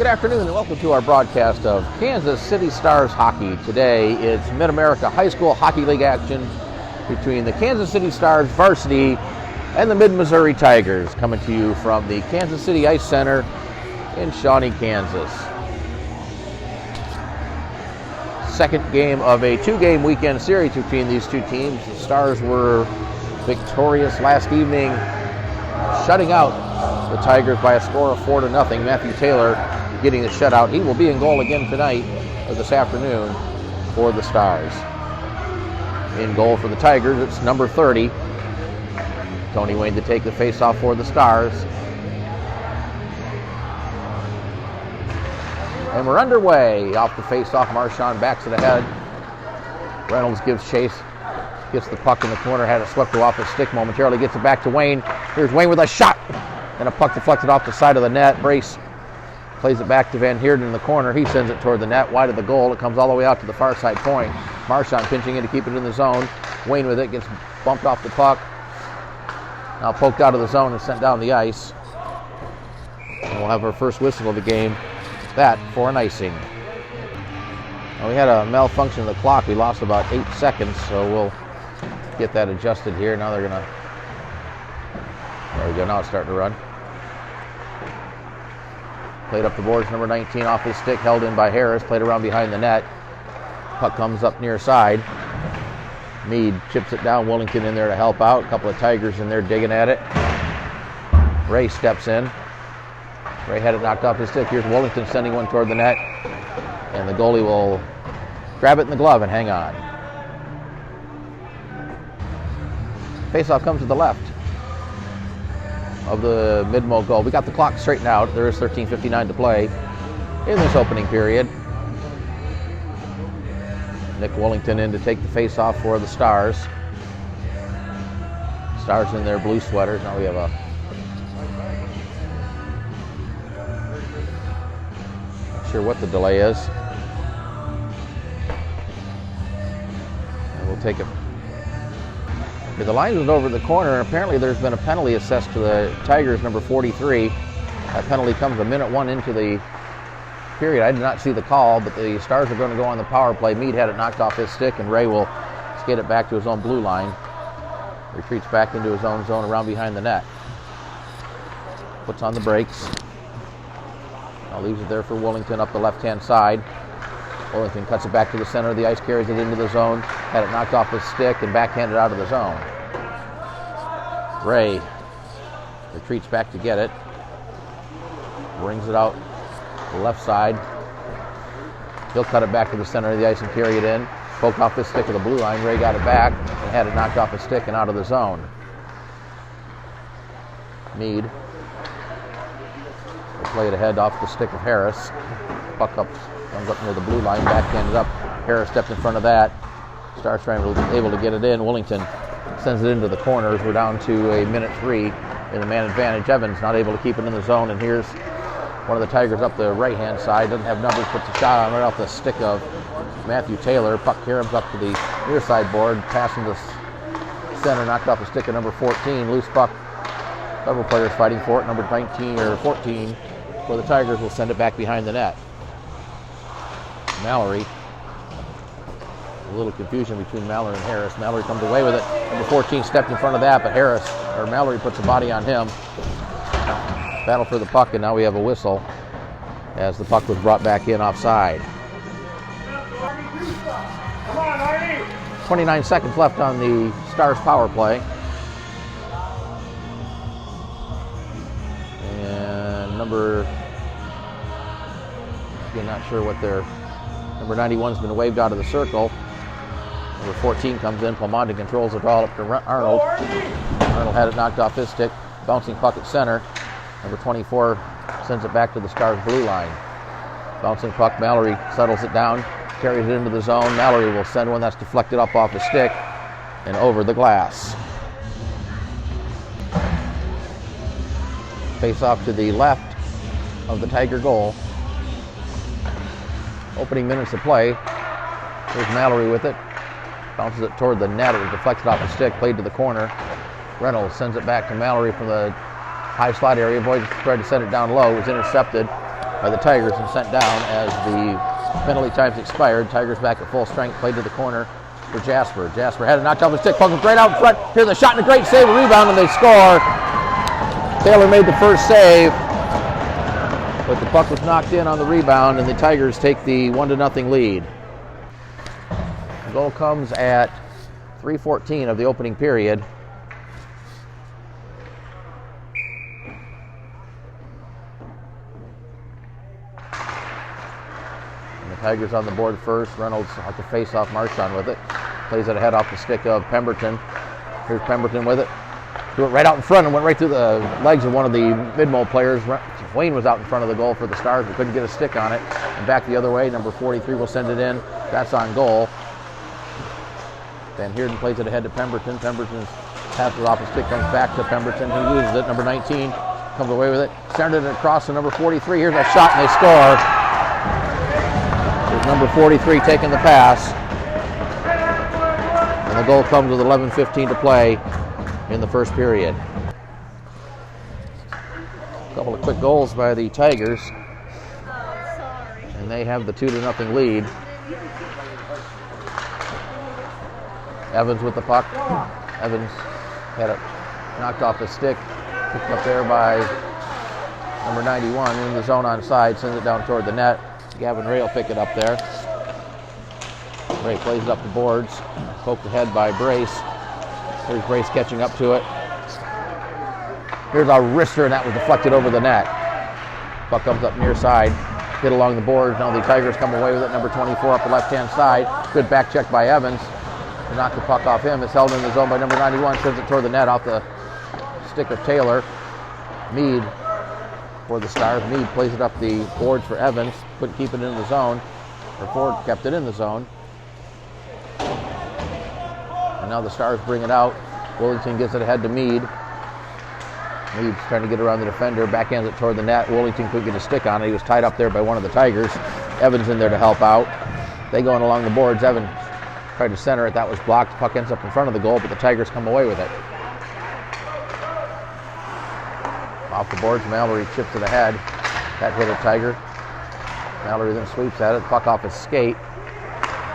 Good afternoon and welcome to our broadcast of Kansas City Stars hockey. Today it's Mid-America High School Hockey League action between the Kansas City Stars Varsity and the Mid-Missouri Tigers, coming to you from the Kansas City Ice Center in Shawnee, Kansas. Second game of a two-game weekend series between these two teams. The Stars were victorious last evening, shutting out the Tigers by a score of 4-0. Matthew Taylor getting the shutout. He will be in goal again tonight, or this afternoon, for the Stars. In goal for the Tigers, it's number 30. Tony Wayne to take the face-off for the Stars. And we're underway. Off the face-off, Marchand backs it ahead. Reynolds gives chase, gets the puck in the corner, had it swept off his stick momentarily, gets it back to Wayne. Here's Wayne with a shot, and a puck deflected off the side of the net. Brace plays it back to Van Heerden in the corner. He sends it toward the net, wide of the goal. It comes all the way out to the far side point. Marchand pinching in to keep it in the zone. Wayne with it, gets bumped off the puck. Now poked out of the zone and sent down the ice. And we'll have our first whistle of the game. That for an icing. Now we had a malfunction of the clock. We lost about 8 seconds, so we'll get that adjusted here. Now they're going to... There we go, now it's starting to run. Played up the boards, number 19 off his stick, held in by Harris, played around behind the net. Puck comes up near side. Meade chips it down, Wollington in there to help out. A couple of Tigers in there digging at it. Wray steps in. Wray had it knocked off his stick. Here's Wollington sending one toward the net. And the goalie will grab it in the glove and hang on. Faceoff comes to the left of the mid-mo goal. We got the clock straightened out. There is 13:59 to play in this opening period. Nick Wollington in to take the face-off for the Stars. Stars in their blue sweaters. Now we have a... Not sure what the delay is. And we'll take it. The line was over the corner, and apparently there's been a penalty assessed to the Tigers, number 43. That penalty comes a minute one into the period. I did not see the call, but the Stars are going to go on the power play. Meade had it knocked off his stick, and Wray will skate it back to his own blue line. Retreats back into his own zone around behind the net. Puts on the brakes. Now leaves it there for Wollington up the left-hand side. Wollington cuts it back to the center of the ice, carries it into the zone, had it knocked off his stick and backhanded out of the zone. Wray retreats back to get it. Brings it out the left side. He'll cut it back to the center of the ice and carry it in. Poked off his stick of the blue line. Wray got it back and had it knocked off his stick and out of the zone. Meade will play it ahead off the stick of Harris. Puck up, comes up near the blue line, backhanded up. Harris stepped in front of that. Stars able to get it in. Wollington sends it into the corners. We're down to a minute 3 in the man advantage. Evans not able to keep it in the zone, and here's one of the Tigers up the right-hand side. Doesn't have numbers, puts a shot on right off the stick of Matthew Taylor. Puck caroms up to the near side board, passing the center, knocked off the stick of number 14. Loose puck. Several players fighting for it. Number 19 or 14 for the Tigers will send it back behind the net. Mallory. A little confusion between Mallory and Harris. Mallory comes away with it. Number 14 stepped in front of that, but Mallory puts a body on him. Battle for the puck, and now we have a whistle as the puck was brought back in offside. 29 seconds left on the Stars power play. And again, not sure what number 91's been waved out of the circle. Number 14 comes in. Palmonte controls the draw up to Arnold. Arnold had it knocked off his stick. Bouncing puck at center. Number 24 sends it back to the Stars blue line. Bouncing puck. Mallory settles it down. Carries it into the zone. Mallory will send one that's deflected up off the stick and over the glass. Face off to the left of the Tiger goal. Opening minutes of play. Here's Mallory with it. Bounces it toward the net. It was deflected off the stick, played to the corner. Reynolds sends it back to Mallory from the high slot area. Boyd tried to send it down low. It was intercepted. by the Tigers and sent down as the penalty times expired. Tigers back at full strength, played to the corner for Jasper. Jasper had it knocked off his stick, pucked right out in front. Here's a shot and a great save, a rebound, and they score. Taylor made the first save, but the puck was knocked in on the rebound, and the Tigers take the 1-0 lead. The goal comes at 3:14 of the opening period. And the Tigers on the board first. Reynolds off the face-off, Marchand with it. Plays it ahead off the stick of Pemberton. Here's Pemberton with it. Threw it right out in front and went right through the legs of one of the mid-mole players. Wayne was out in front of the goal for the Stars, but couldn't get a stick on it. And back the other way, number 43 will send it in. That's on goal. Van Heerden plays it ahead to Pemberton. Pemberton passes it off the stick, comes back to Pemberton, who loses it. Number 19 comes away with it. Sends it across to number 43. Here's a shot, and they score. There's number 43 taking the pass. And the goal comes with 11:15 to play in the first period. A couple of quick goals by the Tigers. And they have the 2-0 lead. Evans with the puck. Evans had it knocked off his stick. Picked up there by number 91 in the zone on side. Sends it down toward the net. Gavin Wray will pick it up there. Wray plays it up the boards. Poked ahead by Brace. Here's Brace catching up to it. Here's a wrister, and that was deflected over the net. Puck comes up near side. Hit along the boards. Now the Tigers come away with it. Number 24 up the left-hand side. Good back check by Evans. To knock the puck off him. It's held in the zone by number 91. Sends it toward the net off the stick of Taylor. Meade for the Stars. Meade plays it up the boards for Evans. Couldn't keep it in the zone. Or Ford kept it in the zone. And now the Stars bring it out. Woolington gets it ahead to Meade. Meade's trying to get around the defender. Backhands it toward the net. Woolington couldn't get a stick on it. He was tied up there by one of the Tigers. Evans in there to help out. They going along the boards. Evans tried to center it. That was blocked. The puck ends up in front of the goal, but the Tigers come away with it. Off the boards, Mallory chips it ahead. That hit a Tiger. Mallory then sweeps at it. Puck off his skate.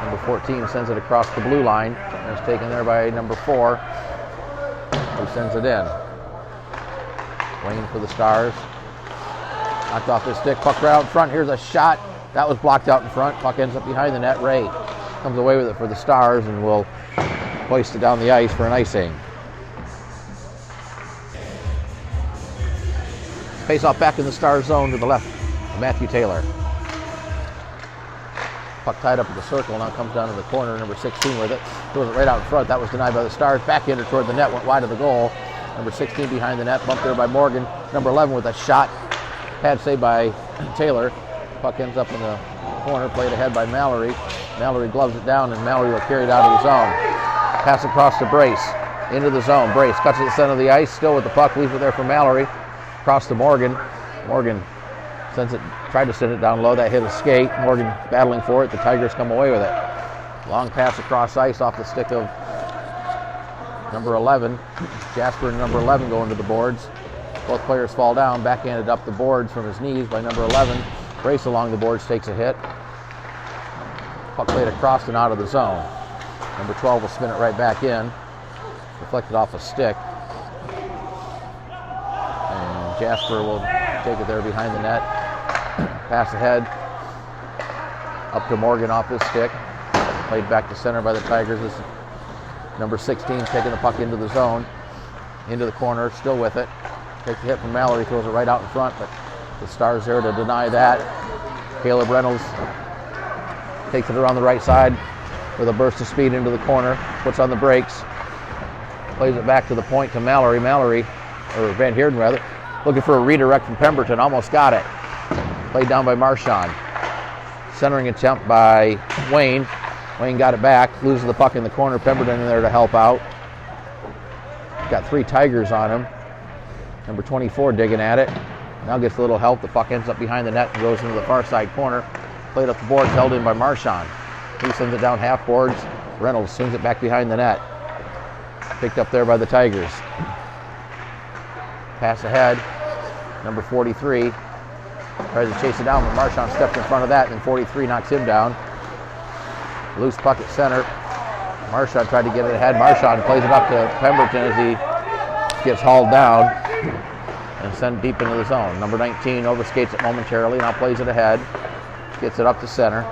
Number 14 sends it across the blue line. And it's taken there by number 4, who sends it in. Wayne for the Stars. Knocked off his stick. Puck right out in front. Here's a shot. That was blocked out in front. Puck ends up behind the net. Wray comes away with it for the Stars and will hoist it down the ice for an icing. Face off back in the Stars zone to the left. Matthew Taylor. Puck tied up at the circle. Now comes down to the corner. Number 16 with it. Throws it right out in front. That was denied by the Stars. Backhander toward the net. Went wide of the goal. Number 16 behind the net. Bumped there by Morgan. Number 11 with a shot. Pad saved by Taylor. Puck ends up in the corner. Played ahead by Mallory. Mallory gloves it down, and Mallory will carry it out of the zone. Pass across to Brace. Into the zone. Brace cuts it to the center of the ice. Still with the puck. Leaves it there for Mallory. Across to Morgan. Morgan sends it. Tried to send it down low. That hit a skate. Morgan battling for it. The Tigers come away with it. Long pass across ice off the stick of number 11. Jasper and number 11 go into the boards. Both players fall down. Backhanded up the boards from his knees by number 11. Brace along the boards takes a hit. Puck played across and out of the zone. Number 12 will spin it right back in. Deflected off a stick. And Jasper will take it there behind the net. Pass ahead. Up to Morgan off his stick. Played back to center by the Tigers. This is number 16 taking the puck into the zone. Into the corner, still with it. Takes the hit from Mallory, throws it right out in front, but the Stars there to deny that. Caleb Reynolds takes it around the right side with a burst of speed into the corner. Puts on the brakes. Plays it back to the point to Mallory. Mallory, or Van Heerden rather, looking for a redirect from Pemberton. Almost got it. Played down by Marchand. Centering attempt by Wayne. Wayne got it back. Loses the puck in the corner. Pemberton in there to help out. Got 3 Tigers on him. Number 24 digging at it. Now gets a little help. The puck ends up behind the net and goes into the far side corner. Played up the boards, held in by Marchand. He sends it down half boards. Reynolds swings it back behind the net. Picked up there by the Tigers. Pass ahead. Number 43. Tries to chase it down, but Marchand stepped in front of that, and 43 knocks him down. Loose puck at center. Marchand tried to get it ahead. Marchand plays it up to Pemberton as he gets hauled down and sent deep into the zone. Number 19 overskates it momentarily, now plays it ahead. Gets it up to center.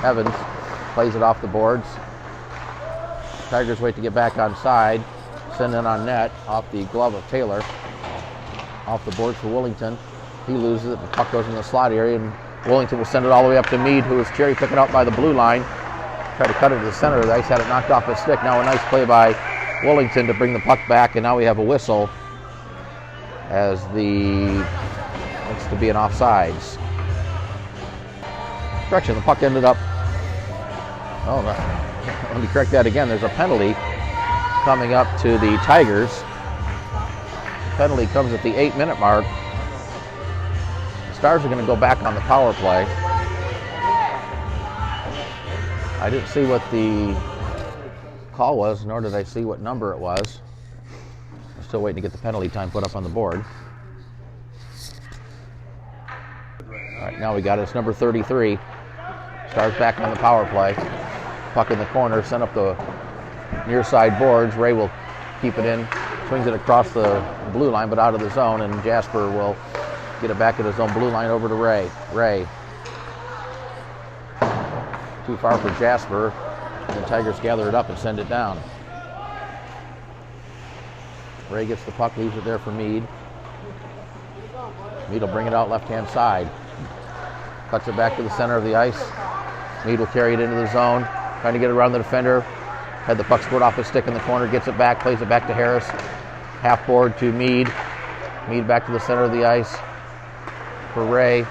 Evans plays it off the boards. Tigers wait to get back on side. Send it on net off the glove of Taylor. Off the boards for Woolington. He loses it. The puck goes in the slot area, and Woolington will send it all the way up to Meade, who is cherry picking out by the blue line. Tried to cut it to the center of the ice, had it knocked off his stick. Now a nice play by Woolington to bring the puck back, and now we have a whistle as looks to be an offsides. Correction, the puck ended up, let me correct that again. There's a penalty coming up to the Tigers. Penalty comes at the 8-minute mark. The Stars are going to go back on the power play. I didn't see what the call was, nor did I see what number it was. I'm still waiting to get the penalty time put up on the board. All right, now we got it. It's number 33. Stars back on the power play. Puck in the corner, sent up the near side boards. Wray will keep it in, swings it across the blue line, but out of the zone, and Jasper will get it back at his own blue line over to Wray. Wray. Too far for Jasper, and the Tigers gather it up and send it down. Wray gets the puck, leaves it there for Meade. Meade will bring it out left-hand side. Cuts it back to the center of the ice. Meade will carry it into the zone, trying to get it around the defender. Had the puck squirt off his stick in the corner, gets it back, plays it back to Harris. Half board to Meade. Meade back to the center of the ice for Wray.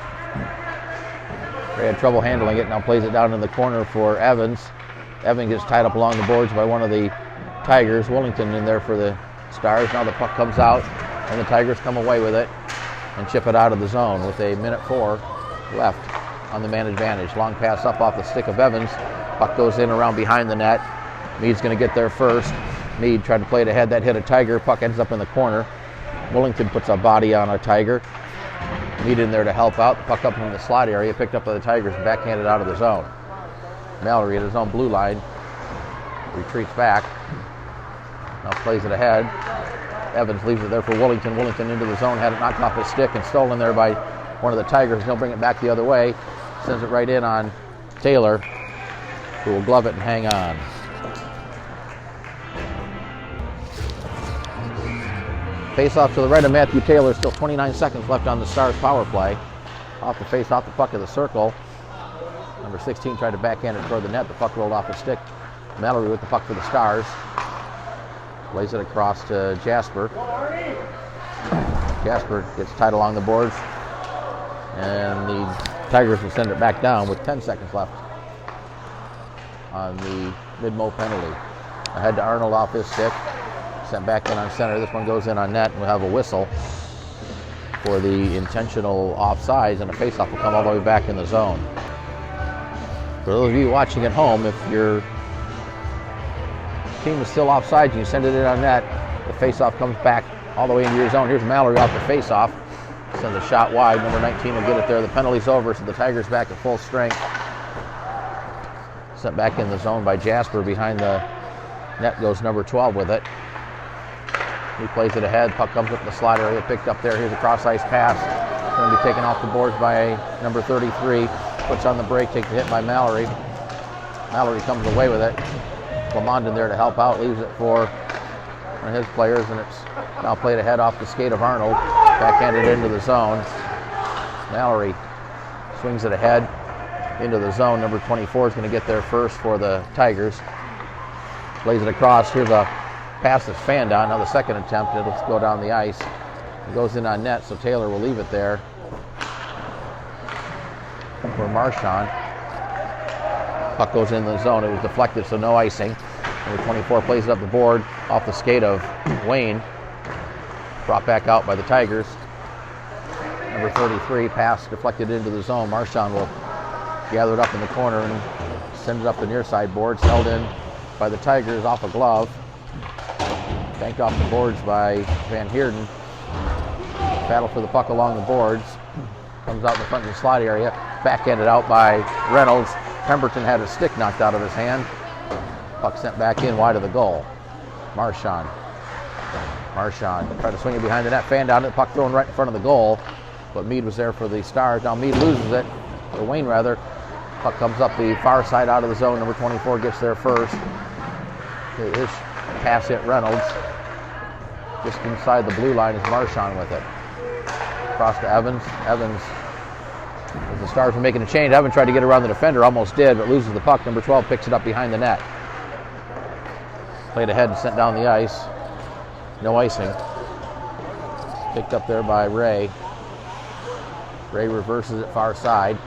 Wray had trouble handling it, now plays it down in the corner for Evans. Evans gets tied up along the boards by one of the Tigers. Wollington in there for the Stars. Now the puck comes out, and the Tigers come away with it and chip it out of the zone with a 1:04 left on the man advantage. Long pass up off the stick of Evans. Puck goes in around behind the net. Meade's going to get there first. Meade tried to play it ahead. That hit a Tiger. Puck ends up in the corner. Woolington puts a body on a Tiger. Meade in there to help out. The puck up in the slot area, picked up by the Tigers, backhanded out of the zone. Mallory at his own blue line retreats back. Now plays it ahead. Evans leaves it there for Woolington. Woolington into the zone, had it knocked off his stick and stolen there by one of the Tigers. He'll bring it back the other way. Sends it right in on Taylor, who will glove it and hang on. Face off to the right of Matthew Taylor. Still 29 seconds left on the Stars power play. Off the face, off the puck of the circle. Number 16 tried to backhand it toward the net. The puck rolled off his stick. Mallory with the puck for the Stars. Lays it across to Jasper. Jasper gets tied along the boards. And the Tigers will send it back down with 10 seconds left on the mid-mo penalty. Ahead to Arnold off his stick. Sent back in on center. This one goes in on net, and we'll have a whistle for the intentional offsides, and a faceoff will come all the way back in the zone. For those of you watching at home, if your team is still offsides and you send it in on net, the faceoff comes back all the way into your zone. Here's Mallory off the faceoff. Sends a shot wide. Number 19 will get it there. The penalty's over, so the Tigers back at full strength. Sent back in the zone by Jasper. Behind the net goes number 12 with it. He plays it ahead. Puck comes up the slot area, picked up there. Here's a cross-ice pass. Going to be taken off the boards by number 33. Puts on the break, takes the hit by Mallory. Mallory comes away with it. Lamond in there to help out, leaves it for one of his players, and it's now played ahead off the skate of Arnold. Backhanded into the zone. Mallory swings it ahead into the zone. Number 24 is going to get there first for the Tigers. Plays it across. Here's a pass that's fanned on. Now the second attempt, it'll go down the ice. It goes in on net, so Taylor will leave it there for Marchand. Puck goes in the zone. It was deflected, so no icing. Number 24 plays it up the board off the skate of Wayne. Brought back out by the Tigers. Number 33, pass deflected into the zone. Marchand will gather it up in the corner and send it up the near side boards. Held in by the Tigers off a glove. Banked off the boards by Van Heerden. Battle for the puck along the boards. Comes out in the front of the slot area. Backhanded out by Reynolds. Pemberton had a stick knocked out of his hand. Puck sent back in wide of the goal. Marchand tried to swing it behind the net. Fan down it. Puck thrown right in front of the goal. But Meade was there for the Stars. Now Meade loses it. Or Wayne rather. Puck comes up the far side out of the zone. Number 24 gets there first. His pass hit Reynolds. Just inside the blue line is Marchand with it. Across to Evans. Evans, as the Stars were making a change, Evans tried to get around the defender, almost did, but loses the puck. Number 12 picks it up behind the net. Played ahead and sent down the ice. No icing. Picked up there by Wray. Wray reverses it far side.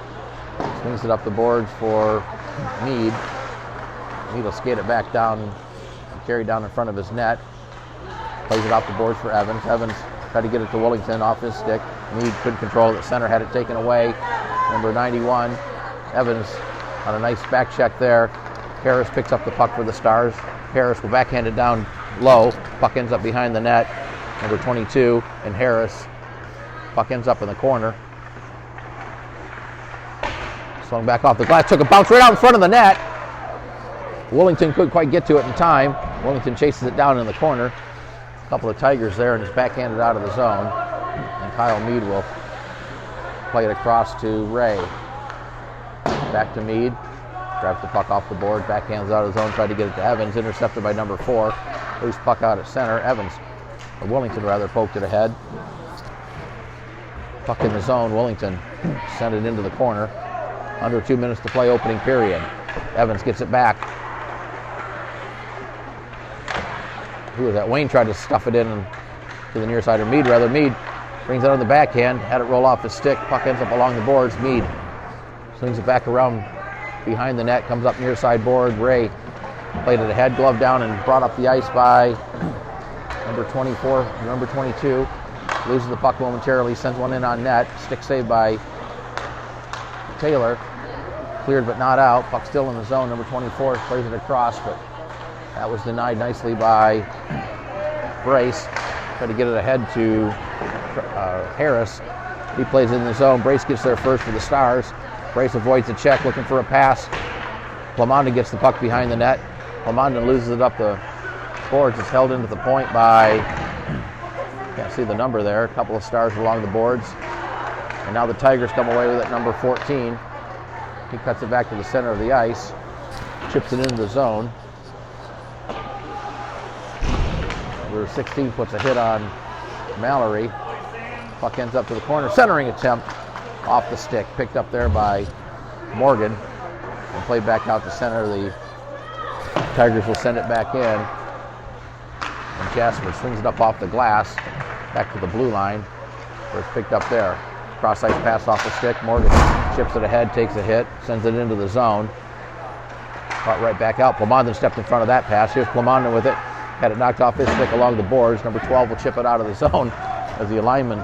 Swings it up the boards for Meade. Meade will skate it back down and carry down in front of his net. Plays it off the boards for Evans. Evans tried to get it to Wollington off his stick. Meade couldn't control it. The center had it taken away. Number 91. Evans on a nice back check there. Harris picks up the puck for the Stars. Harris will backhand it down low. Puck ends up behind the net. Number 22 and Harris. Puck ends up in the corner. Swung back off the glass. Took a bounce right out in front of the net. Woolington couldn't quite get to it in time. Woolington chases it down in the corner. A couple of Tigers there and is backhanded out of the zone. And Kyle Meade will play it across to Wray. Back to Meade. Grabs the puck off the board. Backhands out of the zone. Tried to get it to Evans. Intercepted by number 4. Loose puck out at center. Evans, or Woolington rather, poked it ahead. Puck in the zone. Woolington sent it into the corner. Under 2 minutes to play opening period. Evans gets it back. Who was that? Wayne tried to stuff it in to the near side, or Meade rather. Meade brings it on the backhand, had it roll off his stick. Puck ends up along the boards. Meade swings it back around behind the net, comes up near side board. Wray played it ahead, glove down, and brought up the ice by number 24, number 22. Loses the puck momentarily, sends one in on net. Stick saved by Taylor. Cleared but not out. Puck still in the zone. Number 24 plays it across, but that was denied nicely by Brace. Tried to get it ahead to Harris. He plays in the zone. Brace gets there first for the Stars. Brace avoids the check, looking for a pass. Plamondon gets the puck behind the net. Plamondon loses it up the boards. It's held into the point by, can't see the number there, a couple of Stars along the boards. And now the Tigers come away with it, number 14. He cuts it back to the center of the ice. Chips it into the zone. Number 16 puts a hit on Mallory. Puck ends up to the corner. Centering attempt off the stick. Picked up there by Morgan. And played back out to center. The Tigers will send it back in. And Jasper swings it up off the glass. Back to the blue line. Where it's picked up there. Cross ice pass off the stick. Morgan chips it ahead, takes a hit, sends it into the zone. Caught right back out. Plamondon stepped in front of that pass. Here's Plamondon with it. Had it knocked off his stick along the boards. Number 12 will chip it out of the zone as the linesman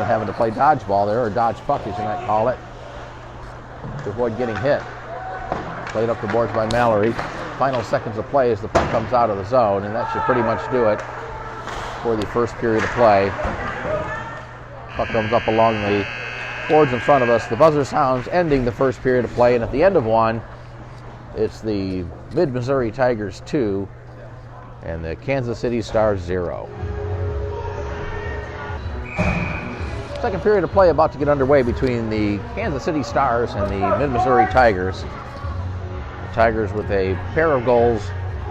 having to play dodgeball there, or dodge puck as you might call it, to avoid getting hit. Played up the boards by Mallory. Final seconds of play as the puck comes out of the zone, and that should pretty much do it for the first period of play. Puck comes up along the boards in front of us. The buzzer sounds, ending the first period of play, and at the end of one, it's the Mid-Missouri Tigers 2 and the Kansas City Stars 0. Second period of play about to get underway between the Kansas City Stars and the Mid-Missouri Tigers. The Tigers with a pair of goals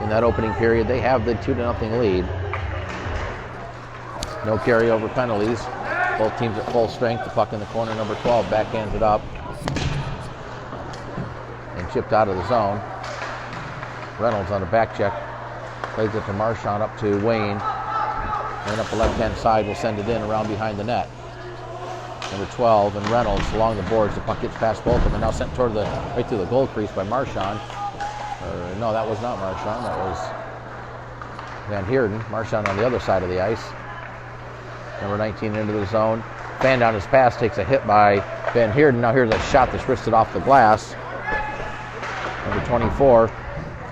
in that opening period. They have the 2-0 lead. No carryover penalties. Both teams at full strength. The puck in the corner. Number 12 backhands it up and chipped out of the zone. Reynolds on a back check. Plays it to Marchand up to Wayne. And up the left-hand side will send it in around behind the net. Number 12 and Reynolds along the boards. The puck gets past both of them and now sent toward right through the goal crease by Marchand. No, that was not Marchand. That was Van Heerden. Marchand on the other side of the ice. Number 19 into the zone. Fan down his pass, takes a hit by Van Heerden. Now here's a shot that's wristed off the glass. Number 24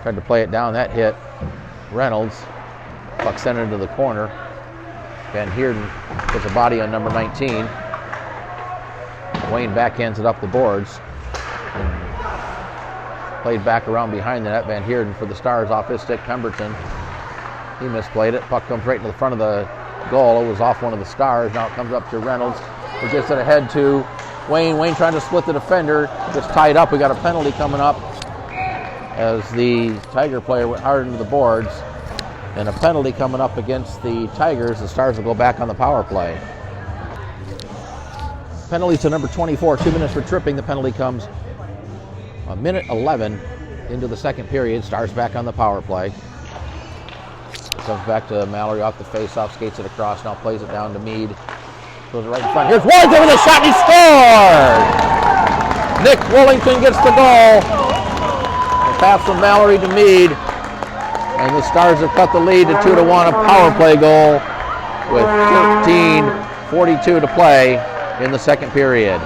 tried to play it down. That hit Reynolds. Puck sent into the corner. Van Heerden puts a body on number 19. Wayne backhands it up the boards. Played back around behind the net. Van Heerden for the Stars off his stick. Pemberton. He misplayed it. Puck comes right into the front of the goal. It was off one of the Stars. Now it comes up to Reynolds. He gets it ahead to Wayne. Wayne trying to split the defender. Just tied up. We got a penalty coming up as the Tiger player went hard into the boards. And a penalty coming up against the Tigers. The Stars will go back on the power play. Penalty to number 24. 2 minutes for tripping. The penalty comes a minute 11 into the second period. Stars back on the power play. Comes back to Mallory off the face-off, skates it across, now plays it down to Meade. Goes right in front. Here's Wollington with a shot, and he scored! Nick Wollington gets the goal. A pass from Mallory to Meade. And the Stars have cut the lead to 2-1, a power play goal with 13:42 to play in the second period.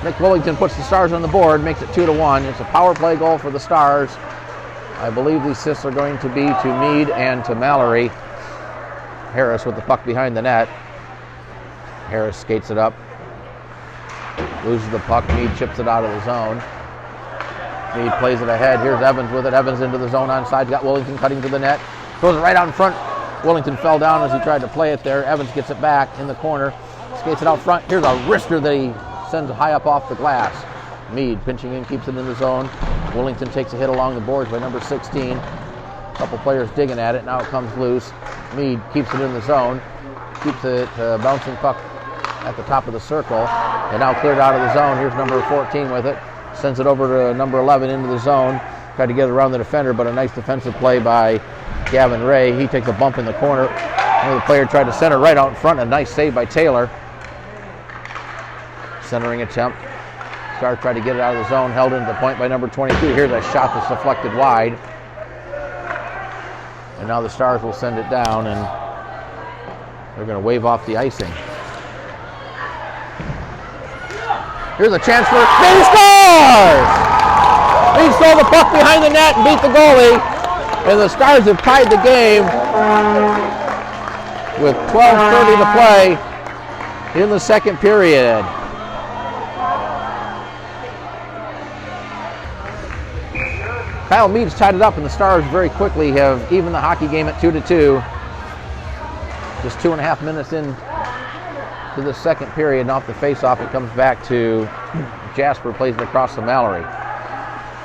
Nick Wollington puts the Stars on the board, makes it 2-1. It's a power play goal for the Stars. I believe the assists are going to be to Meade and to Mallory. Harris with the puck behind the net. Harris skates it up. Loses the puck. Meade chips it out of the zone. Meade plays it ahead. Here's Evans with it. Evans into the zone onside. Got Wollington cutting to the net. Throws it right out in front. Wollington fell down as he tried to play it there. Evans gets it back in the corner. Skates it out front. Here's a wrister that he sends high up off the glass. Meade pinching in, keeps it in the zone. Wollington takes a hit along the boards by number 16. A couple players digging at it. Now it comes loose. Meade keeps it in the zone. Keeps it bouncing puck at the top of the circle. And now cleared out of the zone. Here's number 14 with it. Sends it over to number 11 into the zone. Tried to get it around the defender, but a nice defensive play by Gavin Wray. He takes a bump in the corner. Another player tried to center right out in front. A nice save by Taylor. Centering attempt. Stars tried to get it out of the zone, held into the point by number 22. Here's a shot that's deflected wide. And now the Stars will send it down, and they're going to wave off the icing. Here's a chance for He scores! He stole the puck behind the net and beat the goalie. And the Stars have tied the game with 12:30 to play in the second period. Kyle Meade's tied it up, and the Stars very quickly have evened the hockey game at 2-2. Just 2.5 minutes in to the second period, and off the face-off, it comes back to Jasper, plays it across to Mallory.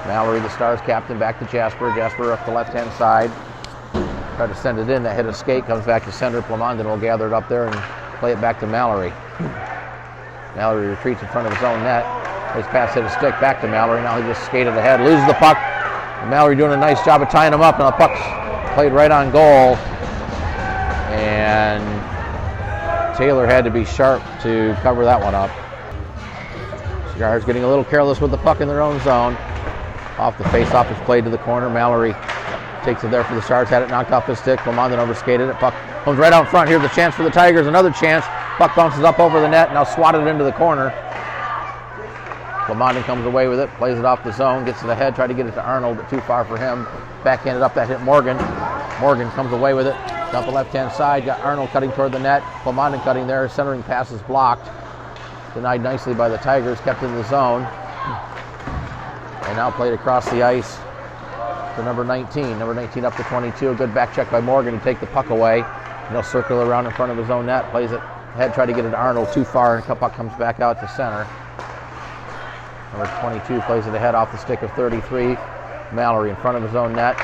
Mallory, the Stars captain, back to Jasper. Jasper up the left-hand side. Tried to send it in, that hit a skate, comes back to center. Plamondon will gather it up there and play it back to Mallory. Mallory retreats in front of his own net. His pass hit a stick back to Mallory. Now he just skated ahead, loses the puck. Mallory doing a nice job of tying him up, and the puck's played right on goal. And Taylor had to be sharp to cover that one up. Stars getting a little careless with the puck in their own zone. Off the face-off is played to the corner. Mallory takes it there for the Stars, had it knocked off his stick. Plamondon overskated it. Puck comes right out in front. Here's a chance for the Tigers. Another chance. Puck bounces up over the net, now swatted into the corner. Plamondon comes away with it, plays it off the zone, gets it ahead, tried to get it to Arnold, but too far for him. Backhanded up, that hit Morgan. Morgan comes away with it, down the left-hand side, got Arnold cutting toward the net. Plamondon cutting there, centering pass is blocked. Denied nicely by the Tigers, kept in the zone. And now played across the ice to number 19. Number 19 up to 22, a good back check by Morgan to take the puck away. And he'll circle around in front of his own net, plays it ahead, tried to get it to Arnold, too far, and the puck comes back out to center. Number 22 plays it ahead off the stick of 33. Mallory in front of his own net.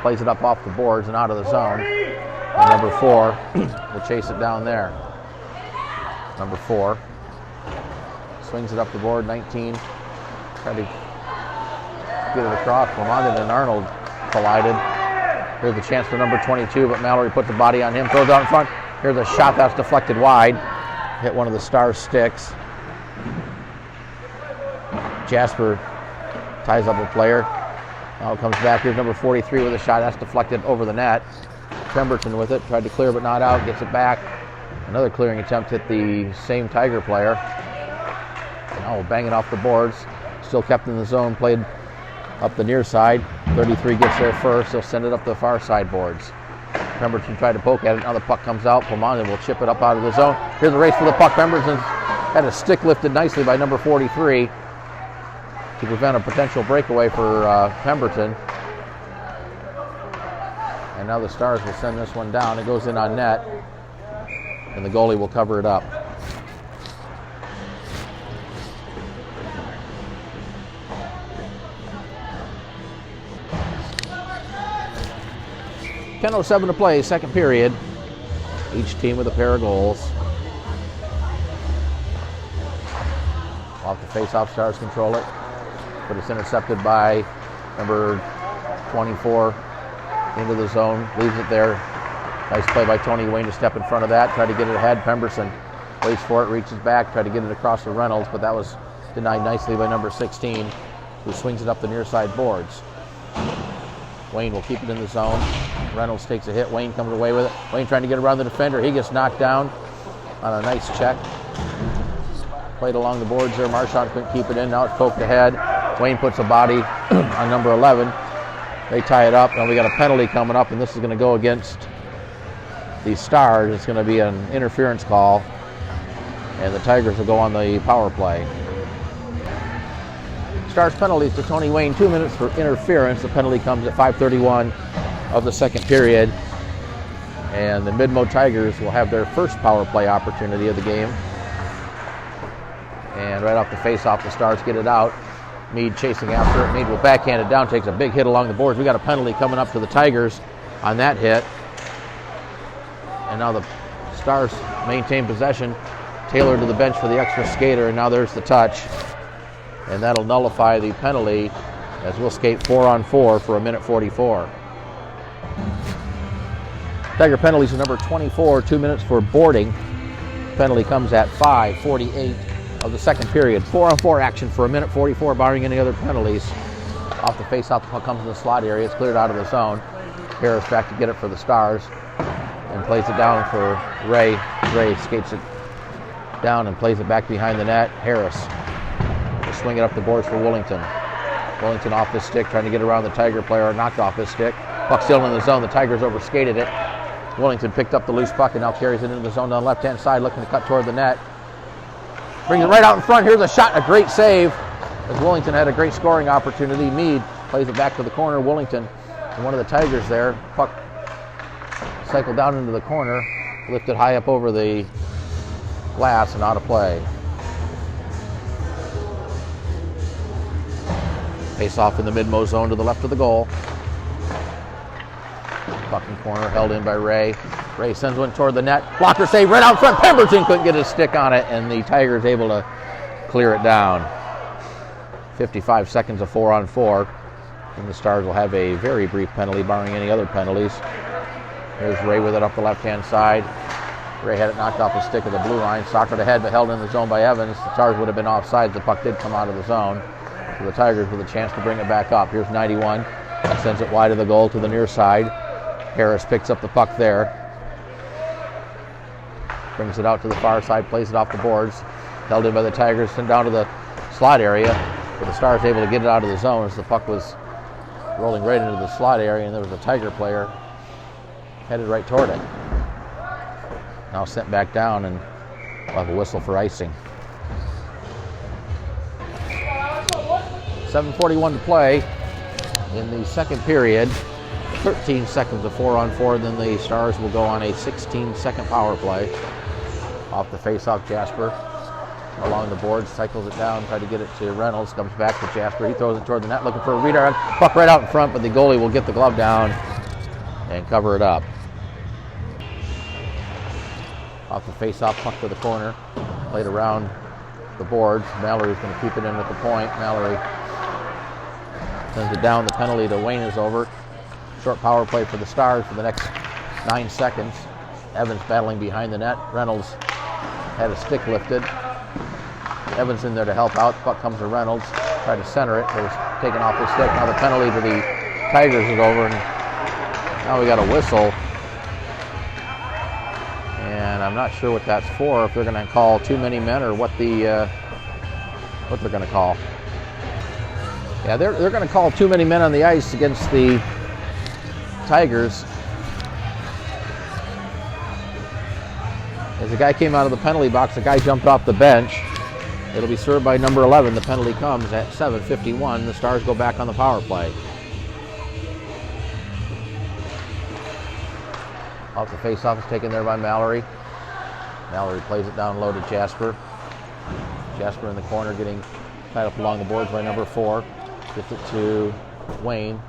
Plays it up off the boards and out of the zone. And number 4 will chase it down there. Number 4 swings it up the board. 19 tried to get it across. Plamondon and Arnold collided. Here's the chance for number 22, but Mallory puts the body on him. Throws out in front. Here's a shot that's deflected wide. Hit one of the Stars' sticks. Jasper ties up a player. Now it comes back. Here's number 43 with a shot. That's deflected over the net. Pemberton with it. Tried to clear but not out. Gets it back. Another clearing attempt hit the same Tiger player. Now banging off the boards. Still kept in the zone. Played up the near side. 33 gets there first. He'll send it up the far side boards. Pemberton tried to poke at it. Now the puck comes out. Plumond will chip it up out of the zone. Here's the race for the puck. Pemberton had a stick lifted nicely by number 43 to prevent a potential breakaway for Pemberton. And now the Stars will send this one down. It goes in on net, and the goalie will cover it up. .07 to play, second period. Each team with a pair of goals. Off the face-off, Stars control it. But it's intercepted by number 24 into the zone. Leaves it there. Nice play by Tony Wayne to step in front of that. Try to get it ahead. Pemberton waits for it, reaches back, try to get it across to Reynolds, but that was denied nicely by number 16, who swings it up the near side boards. Wayne will keep it in the zone. Reynolds takes a hit. Wayne comes away with it. Wayne trying to get around the defender. He gets knocked down on a nice check. Played along the boards there. Marchand couldn't keep it in. Now it's poked ahead. Wayne puts a body on number 11. They tie it up. Now we got a penalty coming up, and this is going to go against the Stars. It's going to be an interference call, and the Tigers will go on the power play. Stars penalties to Tony Wayne, 2 minutes for interference. The penalty comes at 5:31 of the second period. And the Midmo Tigers will have their first power play opportunity of the game. And right off the face-off, the Stars get it out. Meade chasing after it. Meade will backhand it down, takes a big hit along the boards. We got a penalty coming up to the Tigers on that hit. And now the Stars maintain possession. Taylor to the bench for the extra skater, and now there's the touch. And that'll nullify the penalty as we'll skate 4-on-4 for 1:44. Tiger penalties to number 24, 2 minutes for boarding. Penalty comes at 5:48 of the second period. 4-on-4 action for 1:44, barring any other penalties. Off the face-off, the puck comes in the slot area. It's cleared out of the zone. Harris back to get it for the Stars and plays it down for Wray. Wray skates it down and plays it back behind the net. Harris will swing it up the boards for Woolington. Woolington off the stick, trying to get around the Tiger player, knocked off his stick. Puck still in the zone. The Tigers overskated it. Woolington picked up the loose puck and now carries it into the zone down the left-hand side, looking to cut toward the net. Brings it right out in front. Here's a shot, a great save, as Woolington had a great scoring opportunity. Meade plays it back to the corner. Woolington and one of the Tigers there. Puck cycled down into the corner, lifted high up over the glass and out of play. Face off in the mid-mo zone to the left of the goal. Puck in corner, held in by Wray. Wray sends one toward the net. Blocker save right out front. Pemberton couldn't get his stick on it, and the Tigers able to clear it down. 55 seconds of 4-on-4. And the Stars will have a very brief penalty, barring any other penalties. Here's Wray with it up the left-hand side. Wray had it knocked off the stick of the blue line. Soccered ahead, but held in the zone by Evans. The Stars would have been offside. The puck did come out of the zone. So the Tigers with a chance to bring it back up. Here's 91. Sends it wide of the goal to the near side. Harris picks up the puck there. Brings it out to the far side, plays it off the boards. Held in by the Tigers, sent down to the slot area. But the Stars able to get it out of the zone as the puck was rolling right into the slot area, and there was a Tiger player headed right toward it. Now sent back down, and we'll have a whistle for icing. 7:41 to play in the second period. 13 seconds of 4-on-4, then the Stars will go on a 16-second power play. Off the face-off, Jasper along the board, cycles it down, try to get it to Reynolds, comes back to Jasper. He throws it toward the net, looking for a redirect. Puck right out in front, but the goalie will get the glove down and cover it up. Off the face-off, puck to the corner, played around the boards. Mallory's going to keep it in at the point. Mallory sends it down. The penalty to Wayne is over. Short power play for the Stars for the next 9 seconds. Evans battling behind the net. Reynolds had a stick lifted. Evans in there to help out. Puck comes to Reynolds. Tried to center it. It was taken off his stick. Now the penalty to the Tigers is over, and now we got a whistle. And I'm not sure what that's for. If they're going to call too many men, or what they're going to call. Yeah, they're going to call too many men on the ice against the Tigers. As the guy came out of the penalty box, the guy jumped off the bench. It'll be served by number 11. The penalty comes at 7:51. The Stars go back on the power play. Off the face-off is taken there by Mallory. Mallory plays it down low to Jasper. Jasper in the corner getting tied up along the boards by number 4. Gets it to Wayne.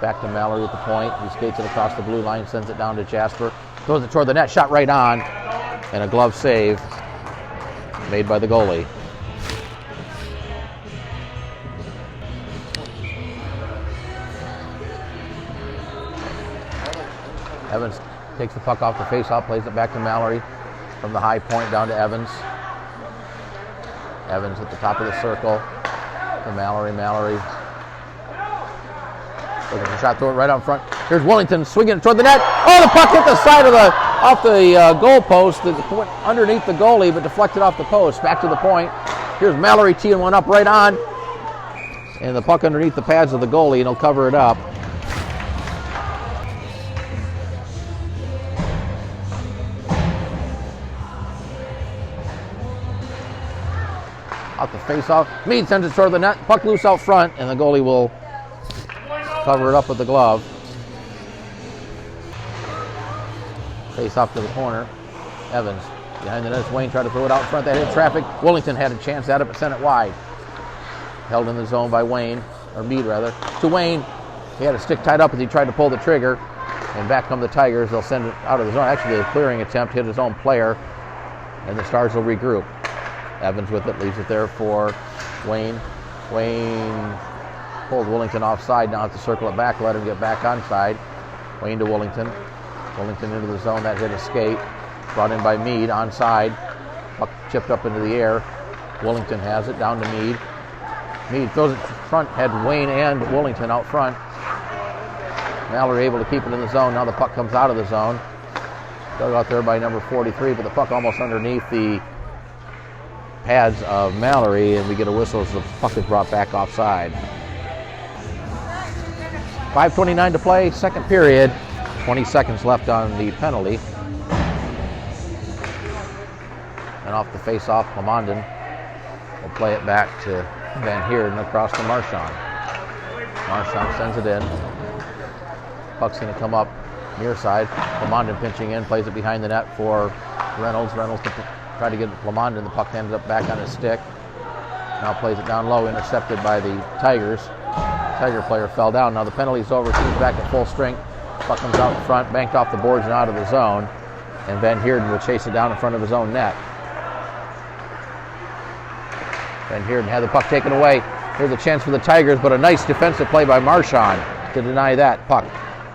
Back to Mallory with the point. He skates it across the blue line, sends it down to Jasper. Throws it toward the net, shot right on. And a glove save made by the goalie. Evans takes the puck off the face-off, plays it back to Mallory. From the high point down to Evans. Evans at the top of the circle. To Mallory. Mallory. Looking for a shot, throw it right out front. Here's Wollington swinging it toward the net. Oh, the puck hit the side of off the goal post. It went underneath the goalie, but deflected off the post. Back to the point. Here's Mallory teeing one up right on. And the puck underneath the pads of the goalie, and he'll cover it up. Out the face-off. Meade sends it toward the net. Puck loose out front, and the goalie will cover it up with the glove. Face-off to the corner. Evans behind the net. Wayne tried to throw it out front. That hit traffic. Wollington had a chance at it, but sent it wide. Held in the zone by Wayne, or Meade rather. To Wayne. He had a stick tied up as he tried to pull the trigger. And back come the Tigers. They'll send it out of the zone. Actually, the clearing attempt hit his own player. And the Stars will regroup. Evans with it, leaves it there for Wayne. Wayne pulls Wollington offside, now has to circle it back, let him get back onside. Wayne to Wollington. Wollington into the zone, that hit a skate. Brought in by Meade, onside. Puck chipped up into the air. Wollington has it, down to Meade. Meade throws it front, had Wayne and Wollington out front. Mallory able to keep it in the zone, now the puck comes out of the zone. Dug out there by number 43, but the puck almost underneath the pads of Mallory, and we get a whistle as the puck is brought back offside. 5:29 to play, second period. 20 seconds left on the penalty. And off the face-off, Pemberton will play it back to Van Heerden across to Marchand. Marchand sends it in. Puck's going to come up near side. Pemberton pinching in, plays it behind the net for Reynolds. Reynolds tried to get Pemberton. The puck ended up back on his stick. Now plays it down low, intercepted by the Tigers. Tiger player fell down. Now the penalty's over. Team's back at full strength. Puck comes out in front, banked off the boards and out of the zone. And Van Heerden will chase it down in front of his own net. Van Heerden had the puck taken away. Here's a chance for the Tigers, but a nice defensive play by Marchand to deny that. Puck